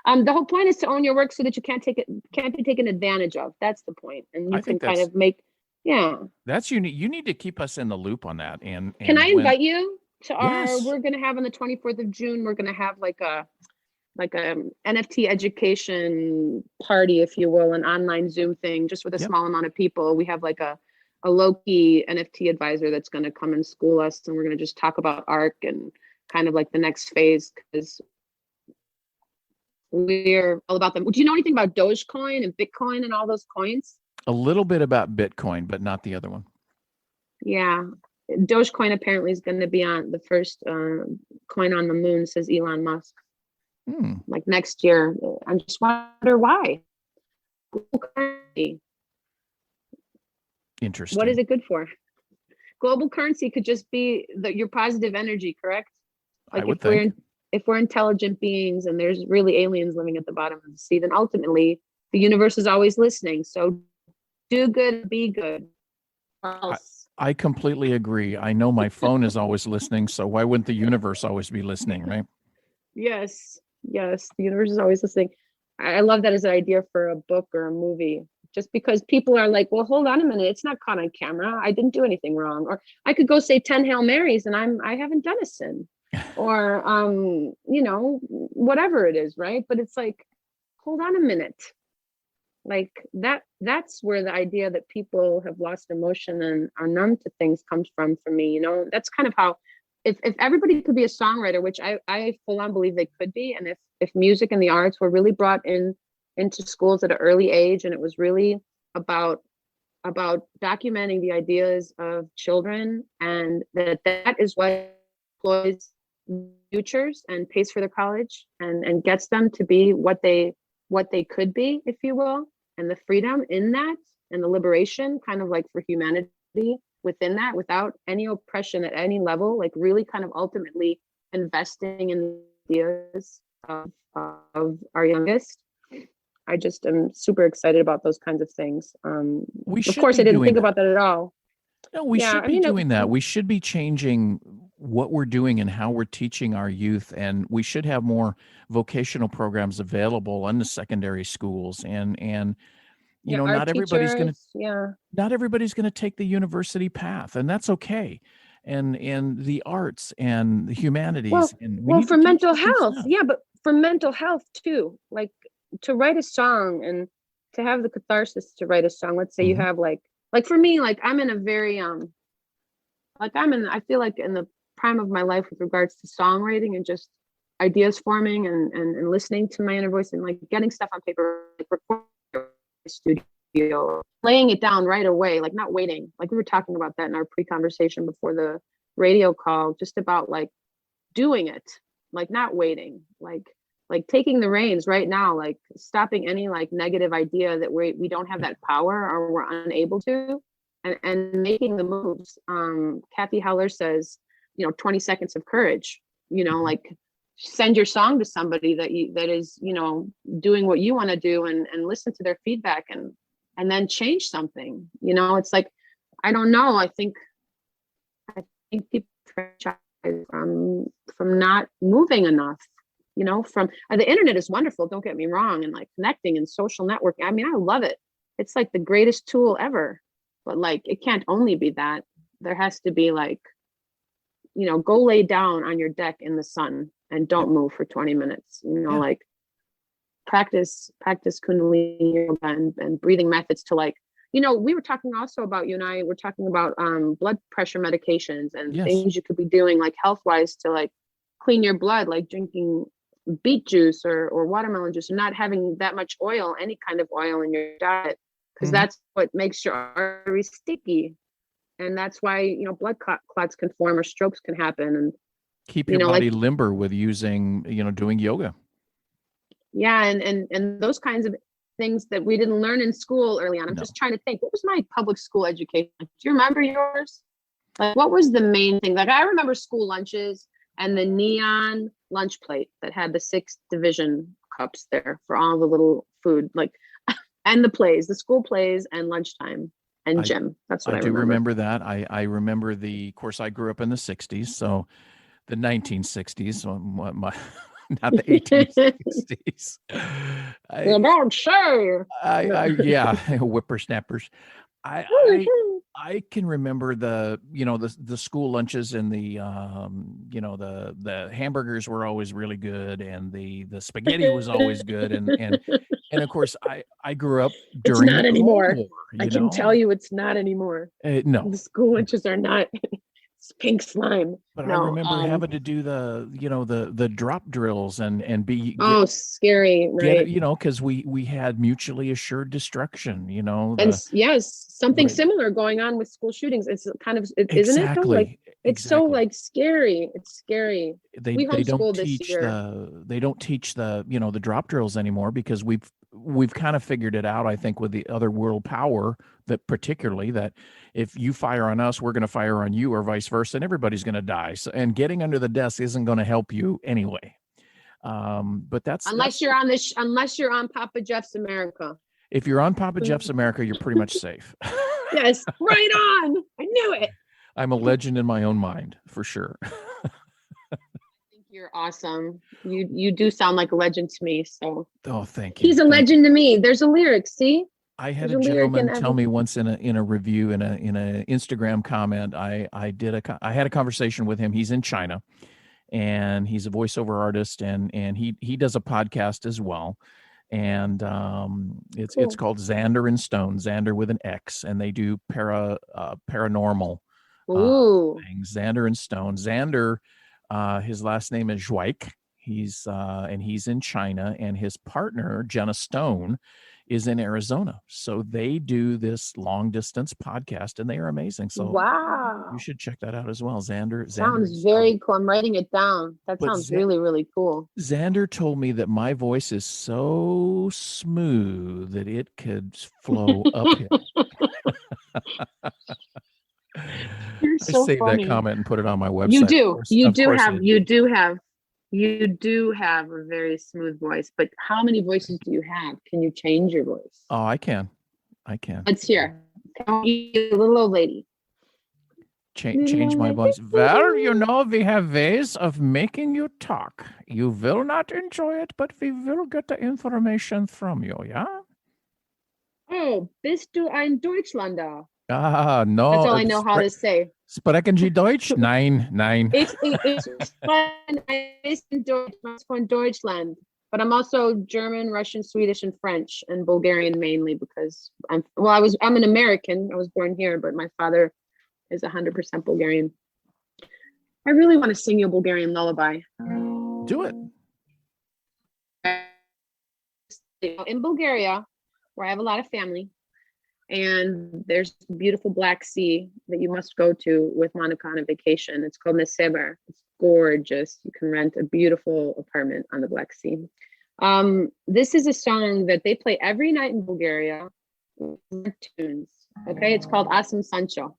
The whole point is to own your work so that you can't be taken advantage of. That's the point. And you can kind of make, That's unique. You need to keep us in the loop on that. And can I invite you to Yes. we're going to have on the 24th of June, we're going to have like a NFT education party, if you will, an online Zoom thing, just with a small amount of people. We have like a low-key NFT advisor that's going to come and school us, and we're going to just talk about art and kind of like the next phase, because we're all about them. Do you know anything about Dogecoin and Bitcoin and all those coins? A little bit about Bitcoin, but not the other one. Yeah. Dogecoin apparently is going to be on the first coin on the moon, says Elon Musk. Like next year. I just wonder why. Global currency. Interesting. What is it good for? Global currency could just be your positive energy, correct? Like I would think. If we're intelligent beings and there's really aliens living at the bottom of the sea, then ultimately the universe is always listening. So do good, be good. Or else. I completely agree. I know my phone is always listening, so why wouldn't the universe always be listening, right? Yes, the universe is always listening. I love that as an idea for a book or a movie, just because people are like, well, hold on a minute, it's not caught on camera. I didn't do anything wrong. Or I could go say 10 Hail Marys and I haven't done a sin. Or whatever it is, right? But it's like, hold on a minute. Like that's where the idea that people have lost emotion and are numb to things comes from, for me. That's kind of how, if everybody could be a songwriter, which I full on believe they could be, and if music and the arts were really brought into schools at an early age, and it was really about documenting the ideas of children, and that is what employs futures and pays for their college and gets them to be what they could be, if you will, and the freedom in that and the liberation kind of like for humanity within that, without any oppression at any level, like really kind of ultimately investing in the ideas of our youngest. I just am super excited about those kinds of things. Of course, I didn't think about that at all. No, we should be doing that. We should be changing what we're doing and how we're teaching our youth, and we should have more vocational programs available in the secondary schools. And not everybody's going to take the university path, and that's okay. And the arts and the humanities. Well, for mental health, but for mental health too, like to write a song and to have the catharsis to write a song. Let's say you have like for me, like I'm in a very I feel like in the prime of my life with regards to songwriting and just ideas forming and listening to my inner voice and like getting stuff on paper, like recording in the studio, laying it down right away, like not waiting. Like we were talking about that in our pre-conversation before the radio call, just about like doing it, like not waiting, like taking the reins right now, like stopping any like negative idea that we don't have that power or we're unable to, and making the moves. Kathy Heller says, 20 seconds of courage, like send your song to somebody that is, doing what you want to do, and listen to their feedback, and then change something. It's like, I don't know. I think people from not moving enough, from the internet is wonderful. Don't get me wrong. And like connecting and social networking. I mean, I love it. It's like the greatest tool ever, but like, it can't only be that. There has to be like, go lay down on your deck in the sun and don't move for 20 minutes, like practice Kundalini yoga and breathing methods to like, we were talking also about, you and I were talking about blood pressure medications and things you could be doing like health-wise to like clean your blood, like drinking beet juice or watermelon juice, and not having that much oil, any kind of oil in your diet, because that's what makes your arteries sticky. And that's why, blood clots can form or strokes can happen. And keep your body limber with using, doing yoga. Yeah. And those kinds of things that we didn't learn in school early on. I'm just trying to think, what was my public school education? Do you remember yours? Like, what was the main thing? Like, I remember school lunches and the neon lunch plate that had the 6 division cups there for all the little food, like, and the school plays and lunchtime. And gym. That's what I do remember that. I remember of course, I grew up in the 60s, so the 1960s, so not the 1860s. Whippersnappers. I can remember the school lunches and the hamburgers were always really good, and the spaghetti was always good, and of course I grew up during it's not the anymore. Cold War, I can tell you it's not anymore. No, the school lunches are not. It's pink slime. But I remember having to do the drop drills and be scary, right? Because we had mutually assured destruction, something similar going on with school shootings. It's kind of isn't it though? Like it's so like scary. It's scary. They don't teach the drop drills anymore, because we've kind of figured it out, I think, with the other world power, that particularly that if you fire on us, we're going to fire on you, or vice versa, and everybody's going to die. So, and getting under the desk isn't going to help you anyway. But unless you're on Papa Geoff's America. If you're on Papa Geoff's America, you're pretty much safe. Yes, right on. I knew it. I'm a legend in my own mind, for sure. You're awesome. You do sound like a legend to me. So thank you. He's a legend to me. There's a lyric. See, I had a gentleman tell me once in a review, in a Instagram comment. I had a conversation with him. He's in China, and he's a voiceover artist, and he does a podcast as well. And it's called Xander and Stone, Xander with an X, and they do paranormal things. Xander and Stone. Xander. His last name is Zhuike. He's in China, and his partner, Jenna Stone, is in Arizona. So they do this long distance podcast, and they are amazing. So wow, you should check that out as well. Xander sounds very cool. I'm writing it down. That sounds really, really cool. Xander told me that my voice is so smooth that it could flow uphill. You're so I saved funny. that comment and put it on my website. You do. You do have a very smooth voice. But how many voices do you have? Can you change your voice? Oh, I can. Let's hear. You little old lady. Change my voice. Well, we have ways of making you talk. You will not enjoy it, but we will get the information from you, yeah? Oh, bist du ein Deutschlander? Ah, no. That's all I know how to say. Sprechen Sie Deutsch? Nein. Ich von Deutschland, but I'm also German, Russian, Swedish, and French, and Bulgarian mainly because I'm an American. I was born here, but my father is 100% Bulgarian. I really want to sing you a Bulgarian lullaby. Do it. In Bulgaria, where I have a lot of family, and there's a beautiful Black Sea that you must go to with Monica on a vacation. It's called Neseber. It's gorgeous. You can rent a beautiful apartment on the Black Sea. This is a song that they play every night in Bulgaria. Tunes. Okay, it's called Asam Sancho.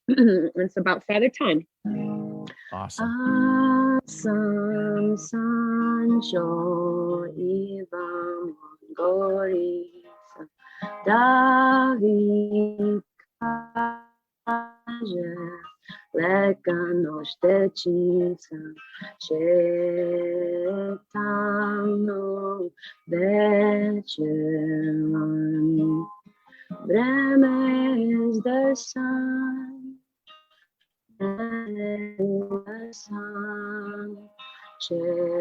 It's about Father Time. Awesome. Sam Sancho Ivam Gorisa David Kaje Lekanos Techica Chetano Vecheman Bremes the sun the sun Chetano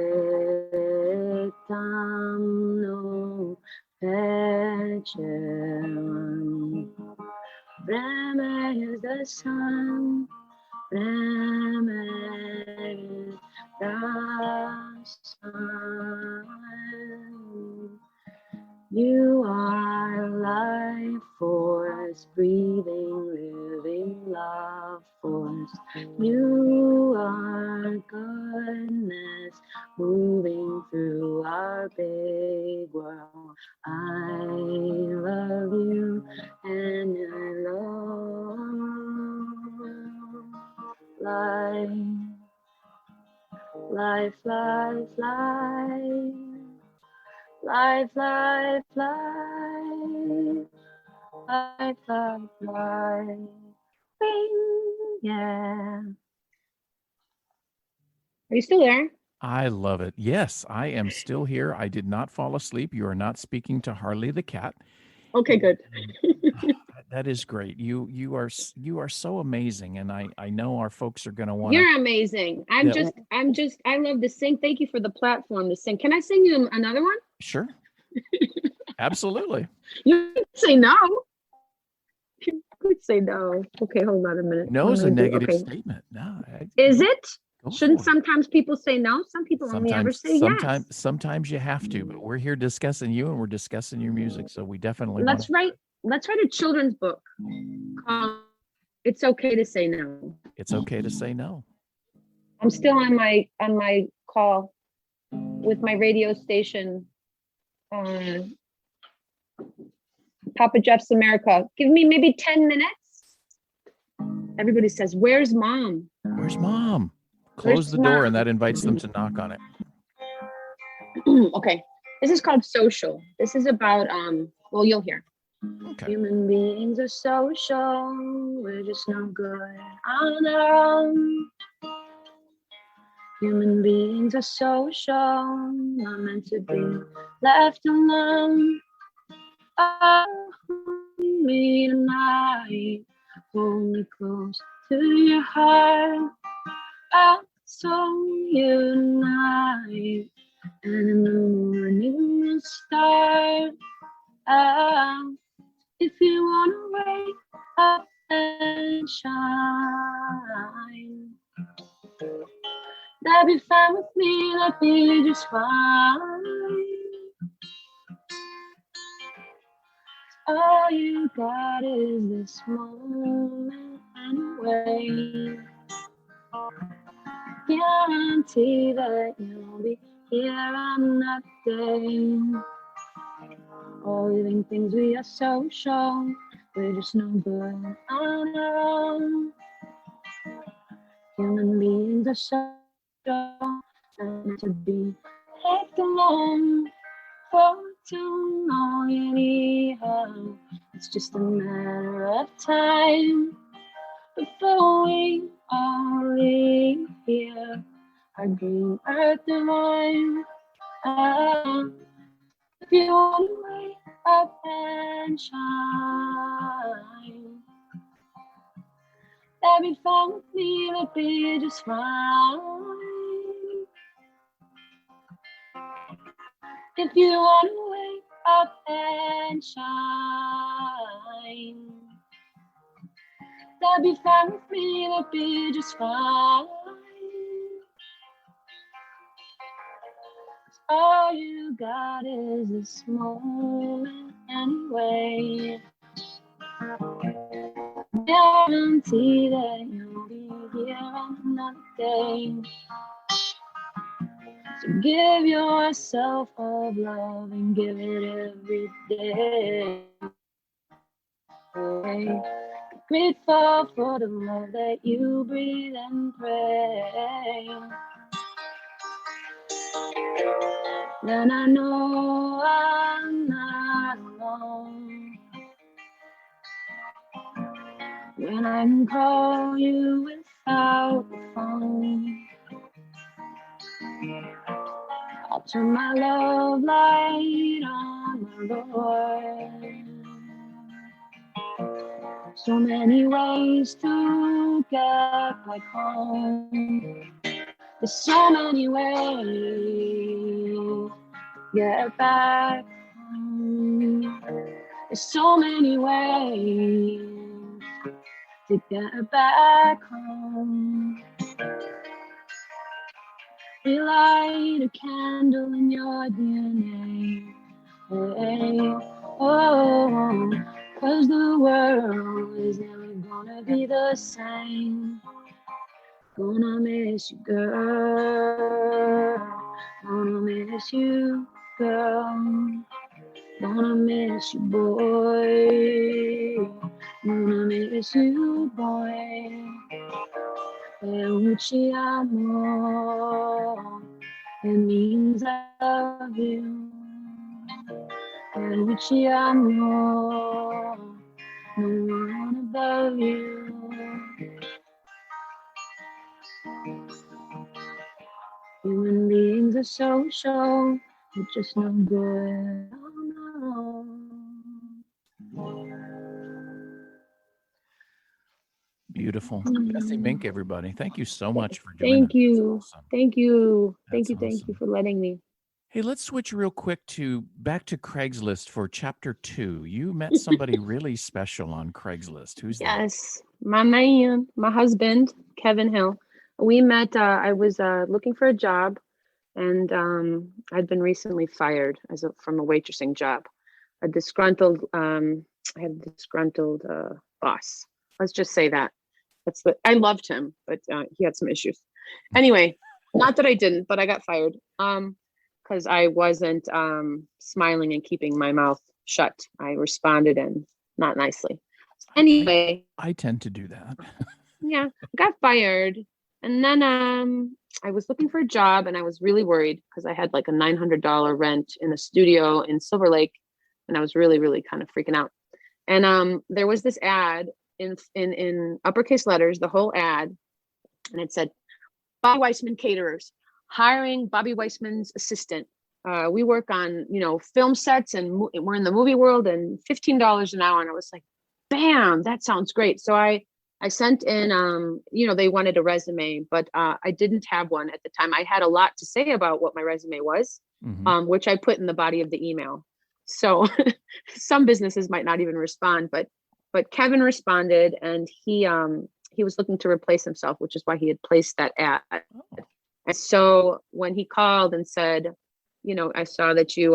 Vecheman Bremes the sun Bremes the sun. You are life force, breathing, living love force. You are goodness, moving through our big world. I love you and I love life, life, life, life. Life, life, life, life, life, life, bing, yeah. Are you still there? I love it. Yes, I am still here. I did not fall asleep. You are not speaking to Harley the cat. Okay, good. That is great. You are so amazing, and I know our folks are going to want to. You're amazing. I love to sing. Thank you for the platform to sing. Can I sing you another one? Sure. Absolutely. You could say no. You could say no. Okay, hold on a minute. No is a negative statement. No. Is it? Shouldn't sometimes people say no? Some people only ever say yes. Sometimes you have to, but we're here discussing you and we're discussing your music, so we definitely let's write a children's book called It's Okay to Say No. It's okay to say no. I'm still on my call with my radio station, Papa Geoff's America. Give me maybe 10 minutes. Everybody says, "Where's mom? Where's mom?" Close the door and that invites them to knock on it. Okay. This is called Social. This is about, well, you'll hear. Okay. Human beings are social. We're just no good on our own. Human beings are social. Not meant to be left alone. Oh, hold me tonight. Hold me close to your heart. I'll song you tonight, and in the morning we'll start. If you wanna wake up and shine, that'd be fine with me, that'd be just fine. All you got is this moment anyway. Guarantee that you'll be here on that day. All living things, we are social. We're just no good on our own. Human beings are social, and to be left alone for too long anyhow. It's just a matter of time before we all leave here, our green earth divine. If you want to wake up and shine, that'd be fine with me, that'd be just fine. If you want to wake up and shine, that'd be fine with me, that'd be just fine. All you got is this moment anyway. Guarantee that you'll be here on another day. So give yourself of love and give it every day. Grateful for the love that you breathe and pray. then I know I'm not alone. When I can call you without the phone, I'll turn my love light on, my Lord. So many ways to get back home. There's so many ways to get back home. There's so many ways to get back home. We light a candle in your DNA. Hey, oh, 'cause the world is never gonna be the same. Gonna miss you, girl. Gonna miss you, girl. Gonna miss you, boy. Gonna miss you, boy. Ci amo. It means I love you. Ci amo. No one above you. Human beings are social, but just no good. Oh, no. Beautiful. Vessy Mink, everybody. Thank you so much for doing Thank that. you. That's awesome. Thank you. That's Thank you awesome. for letting me. Hey, let's switch real quick back to Craigslist for chapter 2. You met somebody really special on Craigslist. Who's that? Yes, my man, my husband, Kevin Hill. We met, I was looking for a job, and I'd been recently fired from a waitressing job. I had a disgruntled boss. Let's just say that. I loved him, but he had some issues. Anyway, not that I didn't, but I got fired because I wasn't smiling and keeping my mouth shut. I responded, and not nicely. Anyway, I tend to do that. yeah, got fired. And then I was looking for a job, and I was really worried because I had like a $900 rent in a studio in Silver Lake, and I was really, really kind of freaking out. And there was this ad in uppercase letters, the whole ad, and it said, Bobby Weissman Caterers, hiring Bobby Weissman's assistant. We work on, film sets, and we're in the movie world, and $15 an hour. And I was like, bam, that sounds great. So I sent in, they wanted a resume, but I didn't have one at the time. I had a lot to say about what my resume was, which I put in the body of the email. So some businesses might not even respond, but Kevin responded, and he was looking to replace himself, which is why he had placed that ad. And so when he called and said, I saw that you,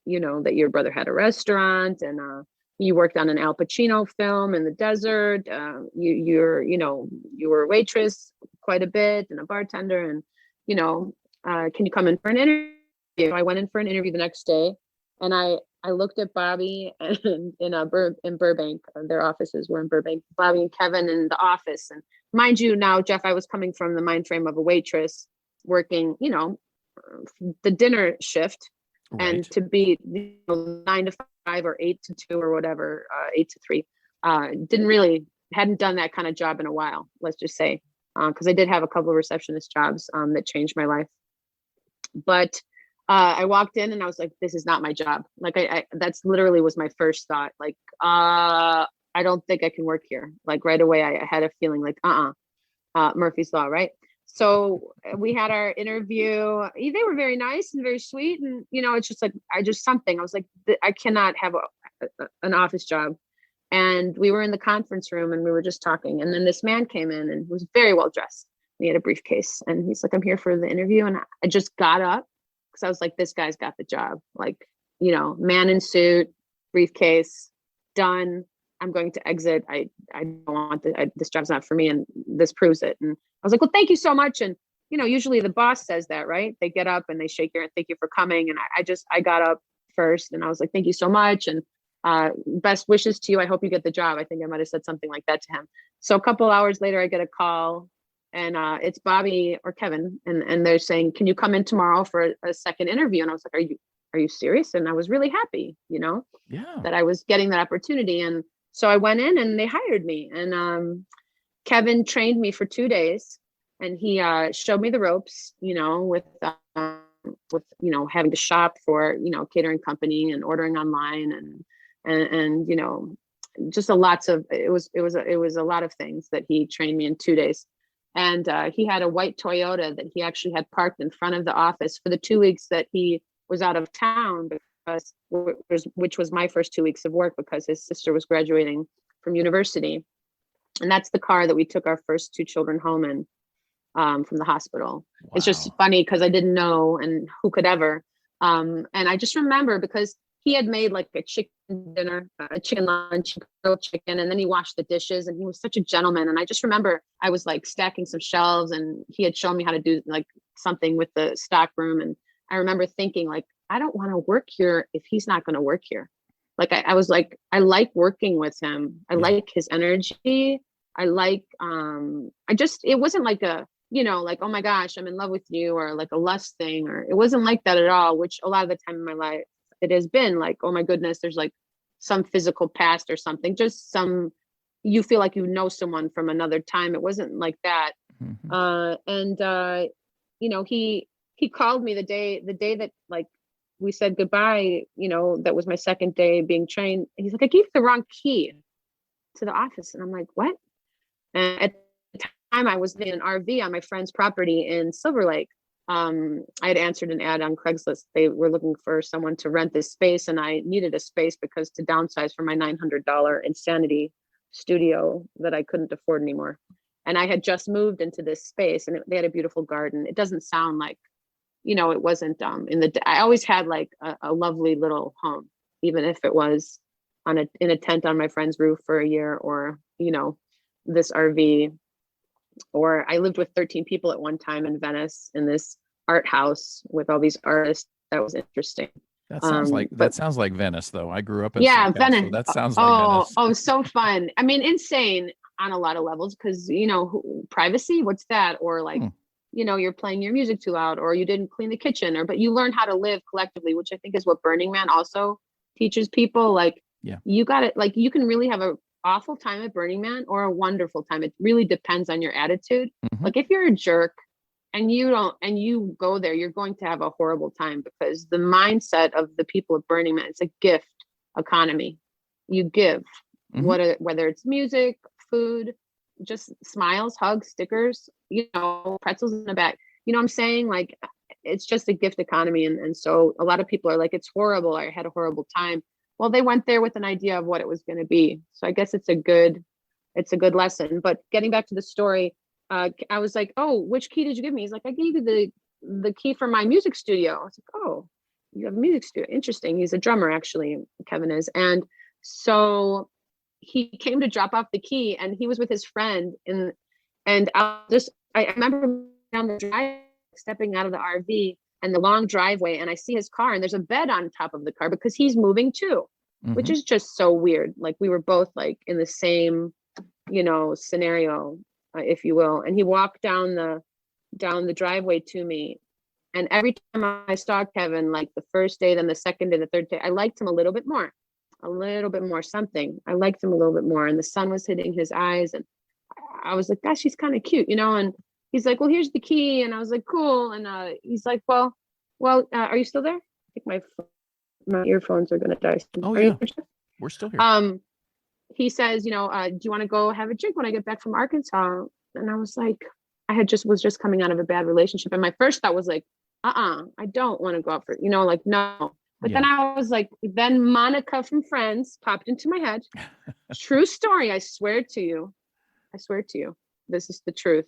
that your brother had a restaurant, and you worked on an Al Pacino film in the desert. You were a waitress quite a bit and a bartender, and can you come in for an interview? I went in for an interview the next day, and I looked at Bobby and in Burbank. Their offices were in Burbank. Bobby and Kevin in the office, and mind you, now Jeff, I was coming from the mind frame of a waitress working, the dinner shift, right. And to be 9 to 5 or 8 to 2 or whatever, 8 to 3, hadn't done that kind of job in a while. Let's just say, because I did have a couple of receptionist jobs that changed my life, but. I walked in and I was like, this is not my job. Like that's literally was my first thought. Like, I don't think I can work here. Like right away, I had a feeling like, Murphy's Law, right? So we had our interview. They were very nice and very sweet. And, it's just like, I was like, I cannot have an office job. And we were in the conference room and we were just talking. And then this man came in and was very well dressed. He had a briefcase and he's like, I'm here for the interview. And I just got up. So I was like, this guy's got the job, like, man in suit, briefcase, done. I'm going to exit. I don't want this job's not for me. And this proves it. And I was like, well, thank you so much. And, usually the boss says that, right? They get up and they shake your hand, thank you for coming. And I got up first and I was like, thank you so much. And best wishes to you. I hope you get the job. I think I might've said something like that to him. So a couple hours later, I get a call and it's Bobby or Kevin, and they're saying, can you come in tomorrow for a second interview? And I was like, are you serious? And I was really happy, Yeah. that I was getting that opportunity. And so I went in and they hired me, and Kevin trained me for 2 days, and he showed me the ropes, with having to shop for catering company and ordering online, and just it was a lot of things that he trained me in 2 days. And he had a white Toyota that he actually had parked in front of the office for the 2 weeks that he was out of town, because which was my first 2 weeks of work, because his sister was graduating from university. And that's the car that we took our first 2 children home in, from the hospital. Wow. It's just funny because I didn't know, and who could ever. And I just remember, because he had made like a chicken dinner, a chicken lunch, grilled chicken, and then he washed the dishes, and he was such a gentleman. And I just remember I was like stacking some shelves, and he had shown me how to do like something with the stock room. And I remember thinking, like, I don't want to work here if he's not going to work here. Like, I was like, I like working with him. I like his energy. I like, it wasn't like like, oh my gosh, I'm in love with you, or like a lust thing, or it wasn't like that at all, which a lot of the time in my life it has been like, oh my goodness, there's like some physical past or something, just you feel like someone from another time. It wasn't like that. He called me the day that like we said goodbye, that was my second day being trained. He's like, I gave the wrong key to the office. And I'm like, what? And at the time I was in an RV on my friend's property in Silver Lake. I had answered an ad on Craigslist. They were looking for someone to rent this space, and I needed a space because to downsize from my $900 Insanity studio that I couldn't afford anymore. And I had just moved into this space, and they had a beautiful garden. It doesn't sound like, it wasn't I always had like a lovely little home, even if it was in a tent on my friend's roof for a year, or, this RV. Or I lived with 13 people at one time in Venice, in this art house with all these artists. That was interesting. That sounds like Venice, though. I grew up in Venice. So that sounds like Venice. Oh, so fun. I mean, insane on a lot of levels, because privacy. What's that? Or like, you're playing your music too loud, or you didn't clean the kitchen, but you learn how to live collectively, which I think is what Burning Man also teaches people. Like, you got it. Like, you can really have a awful time at Burning Man or a wonderful time. It really depends on your attitude. Like, if you're a jerk and you go there, you're going to have a horrible time, because the mindset of the people at Burning Man, it's a gift economy. You give, whether it's music, food, just smiles, hugs, stickers, pretzels in the back. You know what I'm saying? Like, it's just a gift economy. And so a lot of people are like, it's horrible. I had a horrible time. Well, they went there with an idea of what it was going to be. So I guess it's a good lesson. But getting back to the story, I was like, oh, which key did you give me? He's like, I gave you the key for my music studio. I was like, oh, you have a music studio. Interesting. He's a drummer, actually, Kevin is. And so he came to drop off the key, and he was with his friend. And I remember down the drive, stepping out of the RV and the long driveway, and I see his car, and there's a bed on top of the car because he's moving too, which is just so weird. Like, we were both like in the same, scenario, if you will. And he walked down the driveway to me. And every time I saw Kevin, like the first day, then the second day, the third day, I liked him a little bit more something. I liked him a little bit more. And the sun was hitting his eyes, and I was like, gosh, he's kind of cute, and he's like, well, here's the key. And I was like, cool. And he's like, well, are you still there? I think my earphones are going to die. Oh, yeah. We're still here. He says, do you want to go have a drink when I get back from Arkansas? And I was like, was just coming out of a bad relationship. And my first thought was like, I don't want to go out for, like, no. But then I was like, then Monica from Friends popped into my head. True story. I swear to you. This is the truth.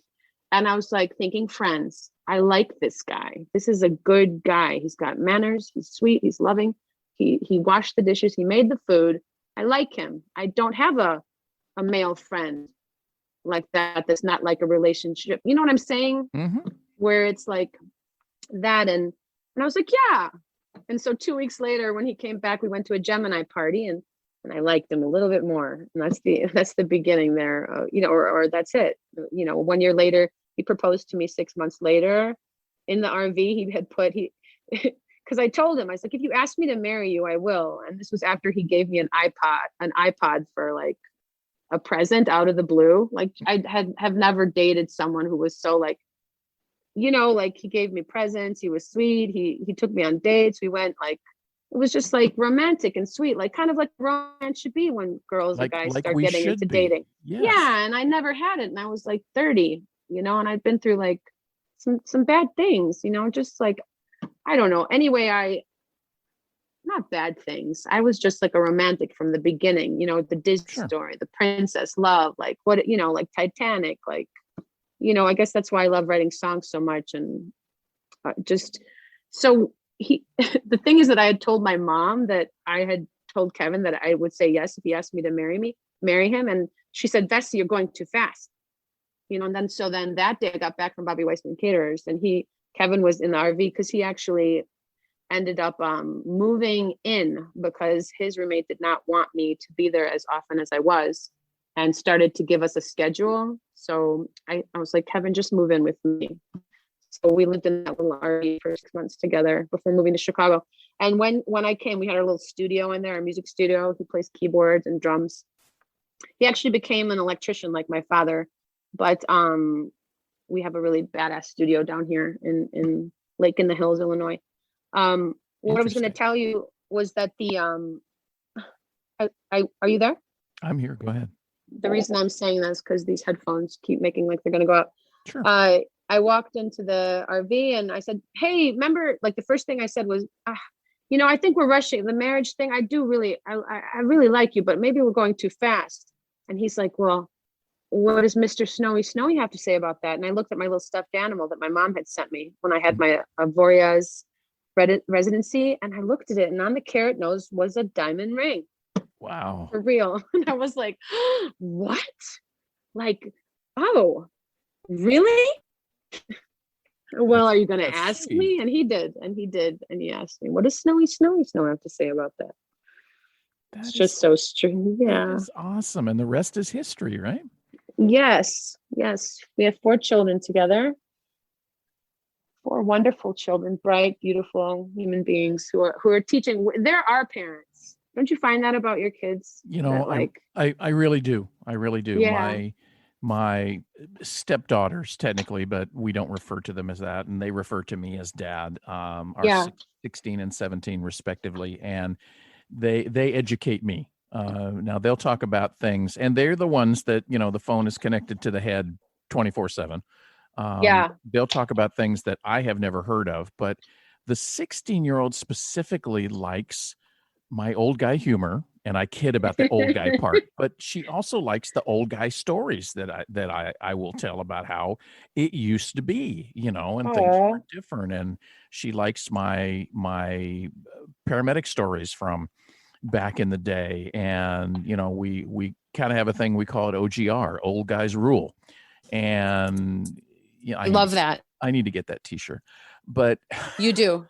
And I was like thinking, Friends, I like this guy. This is a good guy. He's got manners. He's sweet. He's loving. He washed the dishes. He made the food. I like him. I don't have a male friend like that. That's not like a relationship. You know what I'm saying? Where it's like that. And I was like, yeah. And so 2 weeks later, when he came back, we went to a Gemini party, and I liked him a little bit more. And that's the beginning there, or that's it. 1 year later, he proposed to me 6 months later in the RV. He had put, because I told him, I was like, if you ask me to marry you, I will. And this was after he gave me an iPod for like a present out of the blue. Like I have never dated someone who was so like, like he gave me presents. He was sweet. He took me on dates. We went like, it was just like romantic and sweet, like kind of like romance should be when girls and guys start getting into dating. Yes. Yeah. And I never had it. And I was like 30, and I'd been through like some bad things, just like, I don't know. Anyway, not bad things. I was just like a romantic from the beginning, the Disney story, the princess love, like what, like Titanic, like, I guess that's why I love writing songs so much. And so the thing is that I had told my mom that I had told Kevin that I would say yes if he asked me to marry him. And she said, Vessy, you're going too fast. And then that day I got back from Bobby Weissman Caterers, and Kevin was in the RV because he actually ended up moving in because his roommate did not want me to be there as often as I was, and started to give us a schedule. So I was like, Kevin, just move in with me. So we lived in that little RV for 6 months together before moving to Chicago. And when I came, we had our little studio in there, our music studio. He plays keyboards and drums. He actually became an electrician like my father, but we have a really badass studio down here in Lake in the Hills, Illinois. What I was going to tell you was that are you there? I'm here. Go ahead. The reason I'm saying that is because these headphones keep making like they're going to go out. Sure. I walked into the RV and I said, hey, remember, like the first thing I said was, I think we're rushing the marriage thing. I really like you, but maybe we're going too fast. And he's like, well, what does Mr. Snowy have to say about that? And I looked at my little stuffed animal that my mom had sent me when I had my Avoria's residency. And I looked at it, and on the carrot nose was a diamond ring. Wow. For real. And I was like, what? Like, oh, really? Well, are you going to ask me? And he did. And he asked me, what does Snowy have to say about that? It's just so strange. Yeah. That's awesome. And the rest is history, right? Yes. We have 4 children together. 4 wonderful children, bright, beautiful human beings who are teaching. They're our parents. Don't you find that about your kids? I really do. I really do. Yeah. My stepdaughters, technically, but we don't refer to them as that, and they refer to me as dad. Are 16 and 17 respectively, and they educate me. Now they'll talk about things, and they're the ones that, the phone is connected to the head 24/7. They'll talk about things that I have never heard of, but the 16-year-old specifically likes my old guy humor, and I kid about the old guy part, but she also likes the old guy stories that I will tell about how it used to be, and Aww. Things were different. And she likes my paramedic stories from back in the day. And, we kind of have a thing, we call it OGR, old guys rule. And I love that. I need to get that t-shirt, but you do.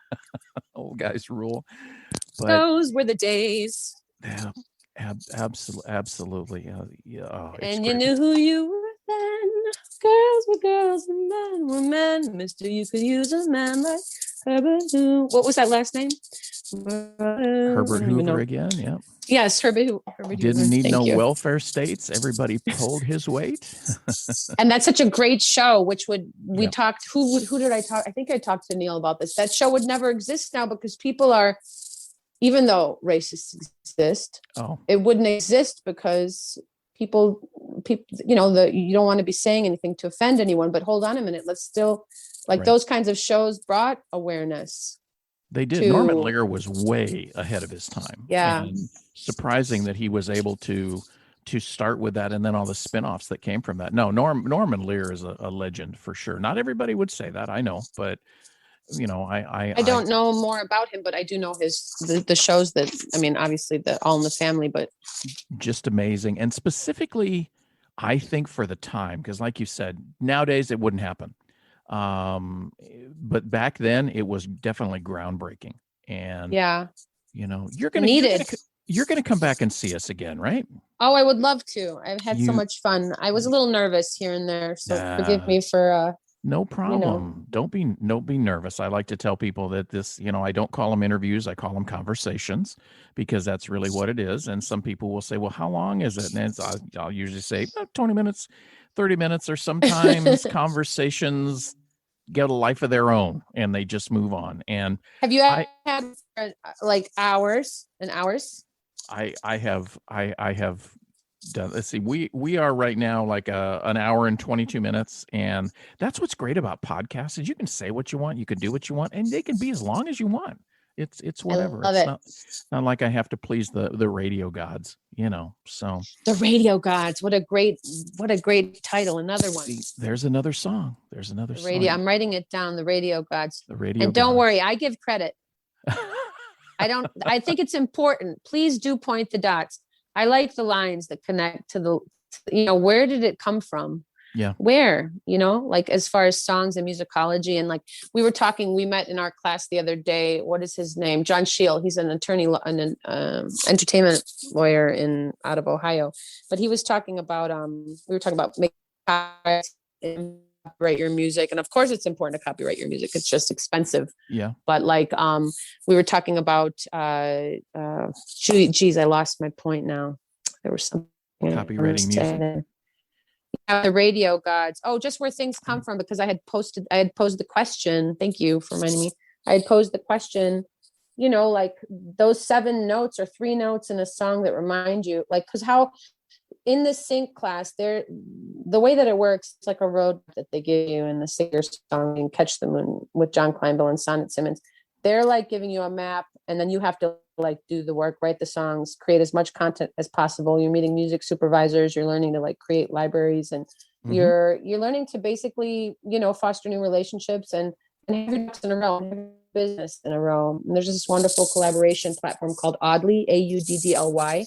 Old guys rule. But those were the days. Yeah, absolutely. And you knew who you were then. Girls were girls and men were men. Mister, you could use a man like Herbert Hoover. What was that last name? Herbert Hoover again. Yeah. Yes, Herbert Hoover. Didn't need welfare states. Everybody pulled his weight. And that's such a great show. We talked. Who did I talk? I think I talked to Neil about this. That show would never exist now because people are. Even though racists exist, it wouldn't exist because people, you don't want to be saying anything to offend anyone, but hold on a minute. Let's still those kinds of shows brought awareness. They did. Norman Lear was way ahead of his time. Yeah. And surprising that he was able to start with that, and then all the spinoffs that came from that. No, Norman Lear is a legend for sure. Not everybody would say that, I know, but I don't know more about him, but I do know the shows that, obviously the All in the Family, but just amazing. And specifically, I think for the time, because like you said, nowadays it wouldn't happen. But back then it was definitely groundbreaking. And you're going to You're going to come back and see us again, right? Oh, I would love to. I've had so You, much fun. I was a little nervous here and there, so forgive uh, me for no you know. problem. Don't be nervous. I like to tell people that this, I don't call them interviews. I call them conversations because that's really what it is. And some people will say, well, how long is it? And I'll usually say 20 minutes, 30 minutes, or sometimes conversations get a life of their own and they just move on. And Have you I, had like hours and hours? I have done. Let's see. We are right now like an hour and 22 minutes, and that's what's great about podcasts is you can say what you want, you can do what you want, and they can be as long as you want. It's I whatever. love It's it. not like I have to please the radio gods, So The Radio Gods. What a great title. Another one. see, there's another song. There's another The radio. song. I'm writing it down. The Radio Gods. The radio And don't gods. worry, I give credit. I think it's important. Please do point the dots. I like the lines that connect to where did it come from? Yeah. Where, like as far as songs and musicology. And like we met in our class the other day. What is his name? John Shield. He's an attorney, an entertainment lawyer out of Ohio. But he was talking about, we were talking about making copyright your music. And of course it's important to copyright your music. It's just expensive. Yeah. But like, we were talking about, geez, I lost my point now. There was something. Copywriting music. Yeah, the Radio Gods. Oh, just where things come from, because I had posed the question. Thank you for reminding me. I had posed the question, like those 7 notes or 3 notes in a song that remind you, like, because how in the sync class, the way that it works, it's like a road that they give you in the singer song and Catch the Moon with John Kleinbill and Sonnet Simmons. They're like giving you a map, and then you have to like do the work, write the songs, create as much content as possible. You're meeting music supervisors, you're learning to like create libraries, and you're learning to basically, foster new relationships and have your ducks in a row, business in a row. And there's this wonderful collaboration platform called Audly, AUDDLY,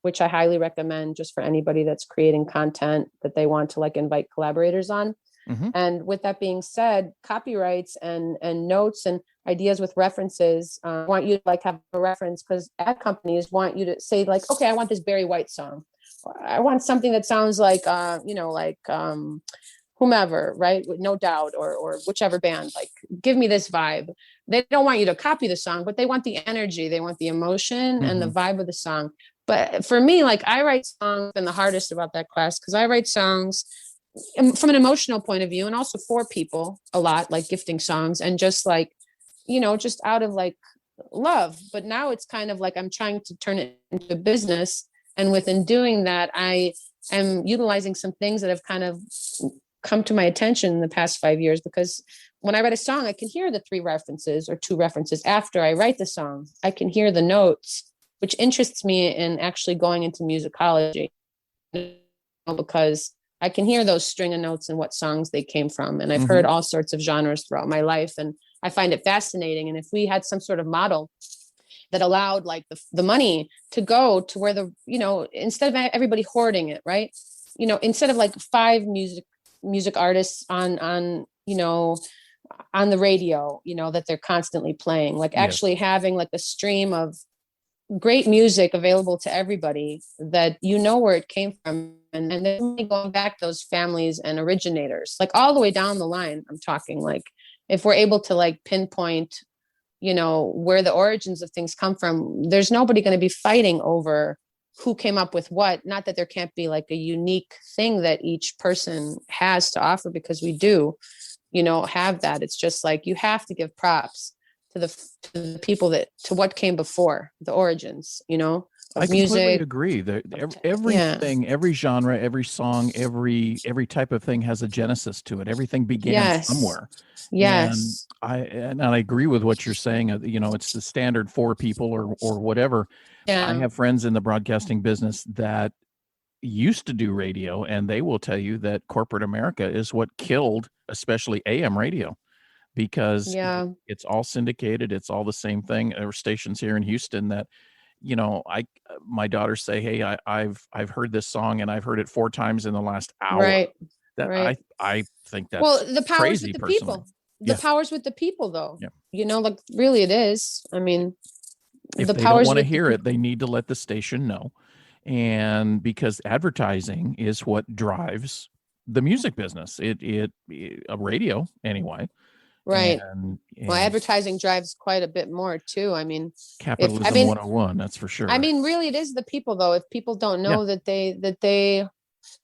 which I highly recommend just for anybody that's creating content that they want to like invite collaborators on. And with that being said, copyrights and notes and ideas with references, want you to like have a reference, because ad companies want you to say like, okay, I want this Barry White song. I want something that sounds like, whomever, right? With No Doubt or whichever band, like give me this vibe. They don't want you to copy the song, but they want the energy. They want the emotion and the vibe of the song. But for me, like I write songs, and the hardest about that class, because I write songs from an emotional point of view and also for people a lot, like gifting songs and just like, just out of like love. But now it's kind of like I'm trying to turn it into a business. And within doing that, I am utilizing some things that have kind of come to my attention in the past 5 years, because when I write a song, I can hear the 3 references or 2 references after I write the song. I can hear the notes, which interests me in actually going into musicology, because I can hear those string of notes and what songs they came from. And I've heard all sorts of genres throughout my life, and I find it fascinating. And if we had some sort of model that allowed like the money to go to where instead of everybody hoarding it, right? Instead of like 5 music artists on the radio, that they're constantly playing, like actually having like a stream of great music available to everybody that where it came from, and then going back those families and originators, like all the way down the line. I'm talking like if we're able to like pinpoint where the origins of things come from, there's nobody going to be fighting over who came up with what. Not that there can't be like a unique thing that each person has to offer, because we do have that. It's just like you have to give props to the people to what came before, the origins, I completely agree. Everything, yeah. every genre, every song, every type of thing has a genesis to it. Everything began somewhere. Yes. And I agree with what you're saying. It's the standard 4 people or whatever. Yeah. I have friends in the broadcasting business that used to do radio, and they will tell you that corporate America is what killed, especially AM radio, because it's all syndicated. It's all the same thing. There were stations here in Houston that, my daughters say, hey, I've heard this song and I've heard it 4 times in the last hour. Right. I think that's the powers crazy, with the personally. people. The powers with the people, though. Yeah. Like really it is. I mean, If the they don't powers want to with the hear it, people. they need to let the station know. And because advertising is what drives the music business, it a radio anyway. Right. And Well, advertising drives quite a bit more too. I mean, capitalism 101, that's for sure. I mean, really, it is the people though. If people don't Yeah. know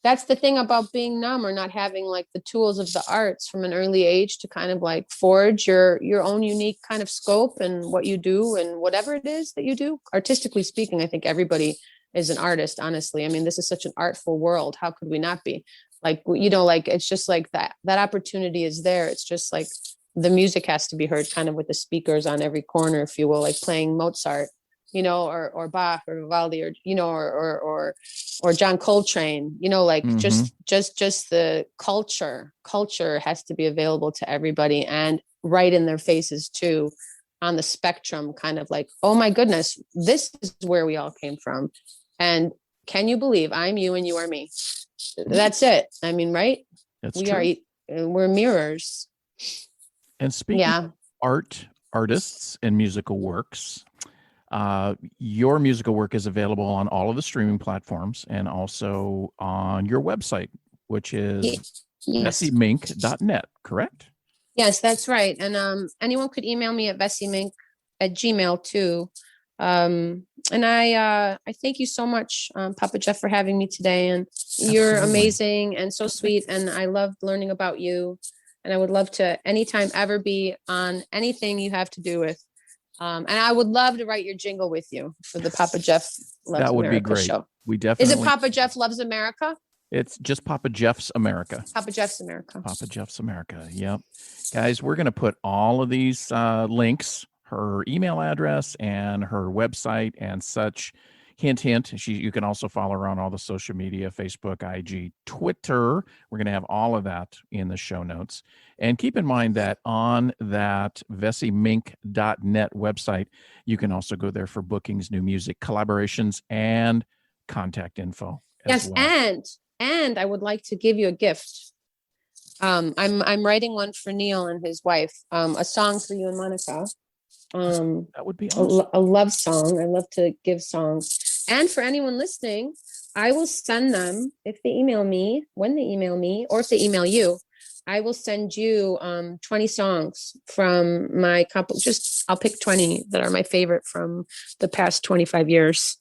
that's the thing about being numb or not having like the tools of the arts from an early age to kind of like forge your own unique kind of scope and what you do and whatever it is that you do. Artistically speaking, I think everybody is an artist, honestly. I mean, this is such an artful world. How could we not be? Like, you know, like it's just like that opportunity is there. It's just like the music has to be heard kind of with the speakers on every corner, if you will, like playing Mozart, you know, or Bach or Vivaldi, or, you know, or John Coltrane, you know, like just the culture has to be available to everybody and right in their faces too, on the spectrum, kind of like, oh my goodness, this is where we all came from. And can you believe I'm you and you are me? That's it. I mean, right? That's we true. We're mirrors. And speaking of artists and musical works, your musical work is available on all of the streaming platforms and also on your website, which is vessymink.net, correct? Yes, that's right. And anyone could email me at vessymink@gmail.com too. And I thank you so much, Papa Geoff, for having me today. And you're amazing and so sweet. And I loved learning about you. And I would love to anytime ever be on anything you have to do with. And I would love to write your jingle with you for the Papa Geoff Loves That would America be great. show. We definitely. Is it Papa Geoff Loves America? It's just Papa Geoff's America. Papa Geoff's America. Papa Geoff's America. Yep. Guys, we're going to put all of these links, her email address and her website and such. Hint, hint. You can also follow her on all the social media, Facebook, IG, Twitter. We're going to have all of that in the show notes. And keep in mind that on that vessymink.net website, you can also go there for bookings, new music, collaborations, and contact info. Yes, well. And I would like to give you a gift. I'm writing one for Neil and his wife, a song for you and Monica. That would be awesome. A love song. I love to give songs. And for anyone listening, I will send them if they email me, when they email me, or if they email you, I will send you 20 songs from my couple. I'll pick 20 that are my favorite from the past 25 years.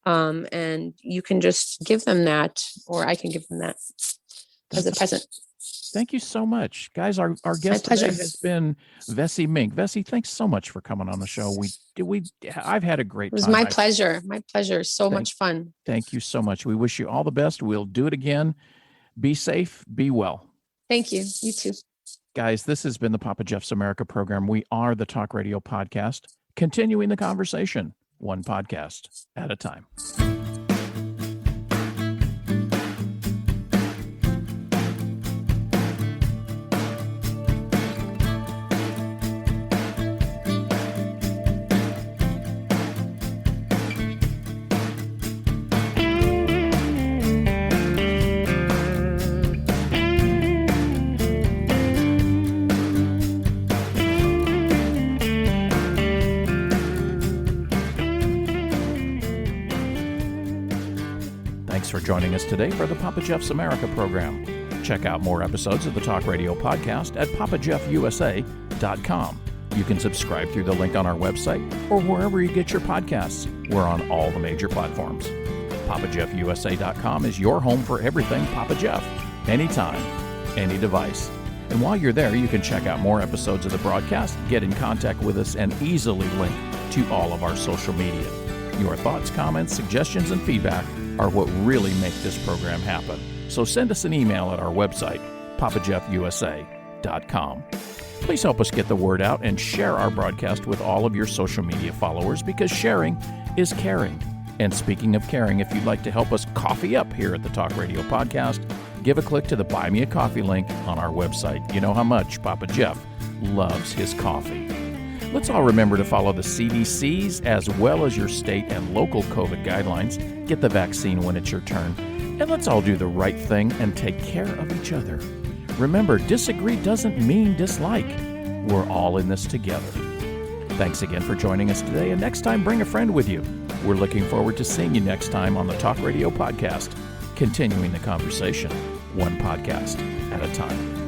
And you can just give them that, or I can give them that as a present. Thank you so much, guys. Our guest today has been Vessy Mink. Vessy, thanks so much for coming on the show. I've had a great time. It was my pleasure. My pleasure. So much fun. Thank you so much. We wish you all the best. We'll do it again. Be safe. Be well. Thank you. You too. Guys, this has been the Papa Geoff's America program. We are the Talk Radio Podcast, continuing the conversation, one podcast at a time. For joining us today for the Papa Geoff's America program. Check out more episodes of the Talk Radio Podcast at papageoffusa.com. You can subscribe through the link on our website or wherever you get your podcasts. We're on all the major platforms. papageoffusa.com is your home for everything Papa Geoff, anytime, any device. And while you're there, you can check out more episodes of the broadcast, get in contact with us, and easily link to all of our social media. Your thoughts, comments, suggestions, and feedback are what really make this program happen. So send us an email at our website, papageoffusa.com. Please help us get the word out and share our broadcast with all of your social media followers, because sharing is caring. And speaking of caring, if you'd like to help us coffee up here at the Talk Radio Podcast, give a click to the Buy Me a Coffee link on our website. You know how much Papa Geoff loves his coffee. Let's all remember to follow the CDC's as well as your state and local COVID guidelines. Get the vaccine when it's your turn. And let's all do the right thing and take care of each other. Remember, disagree doesn't mean dislike. We're all in this together. Thanks again for joining us today, and next time bring a friend with you. We're looking forward to seeing you next time on the Talk Radio Podcast, continuing the conversation, one podcast at a time.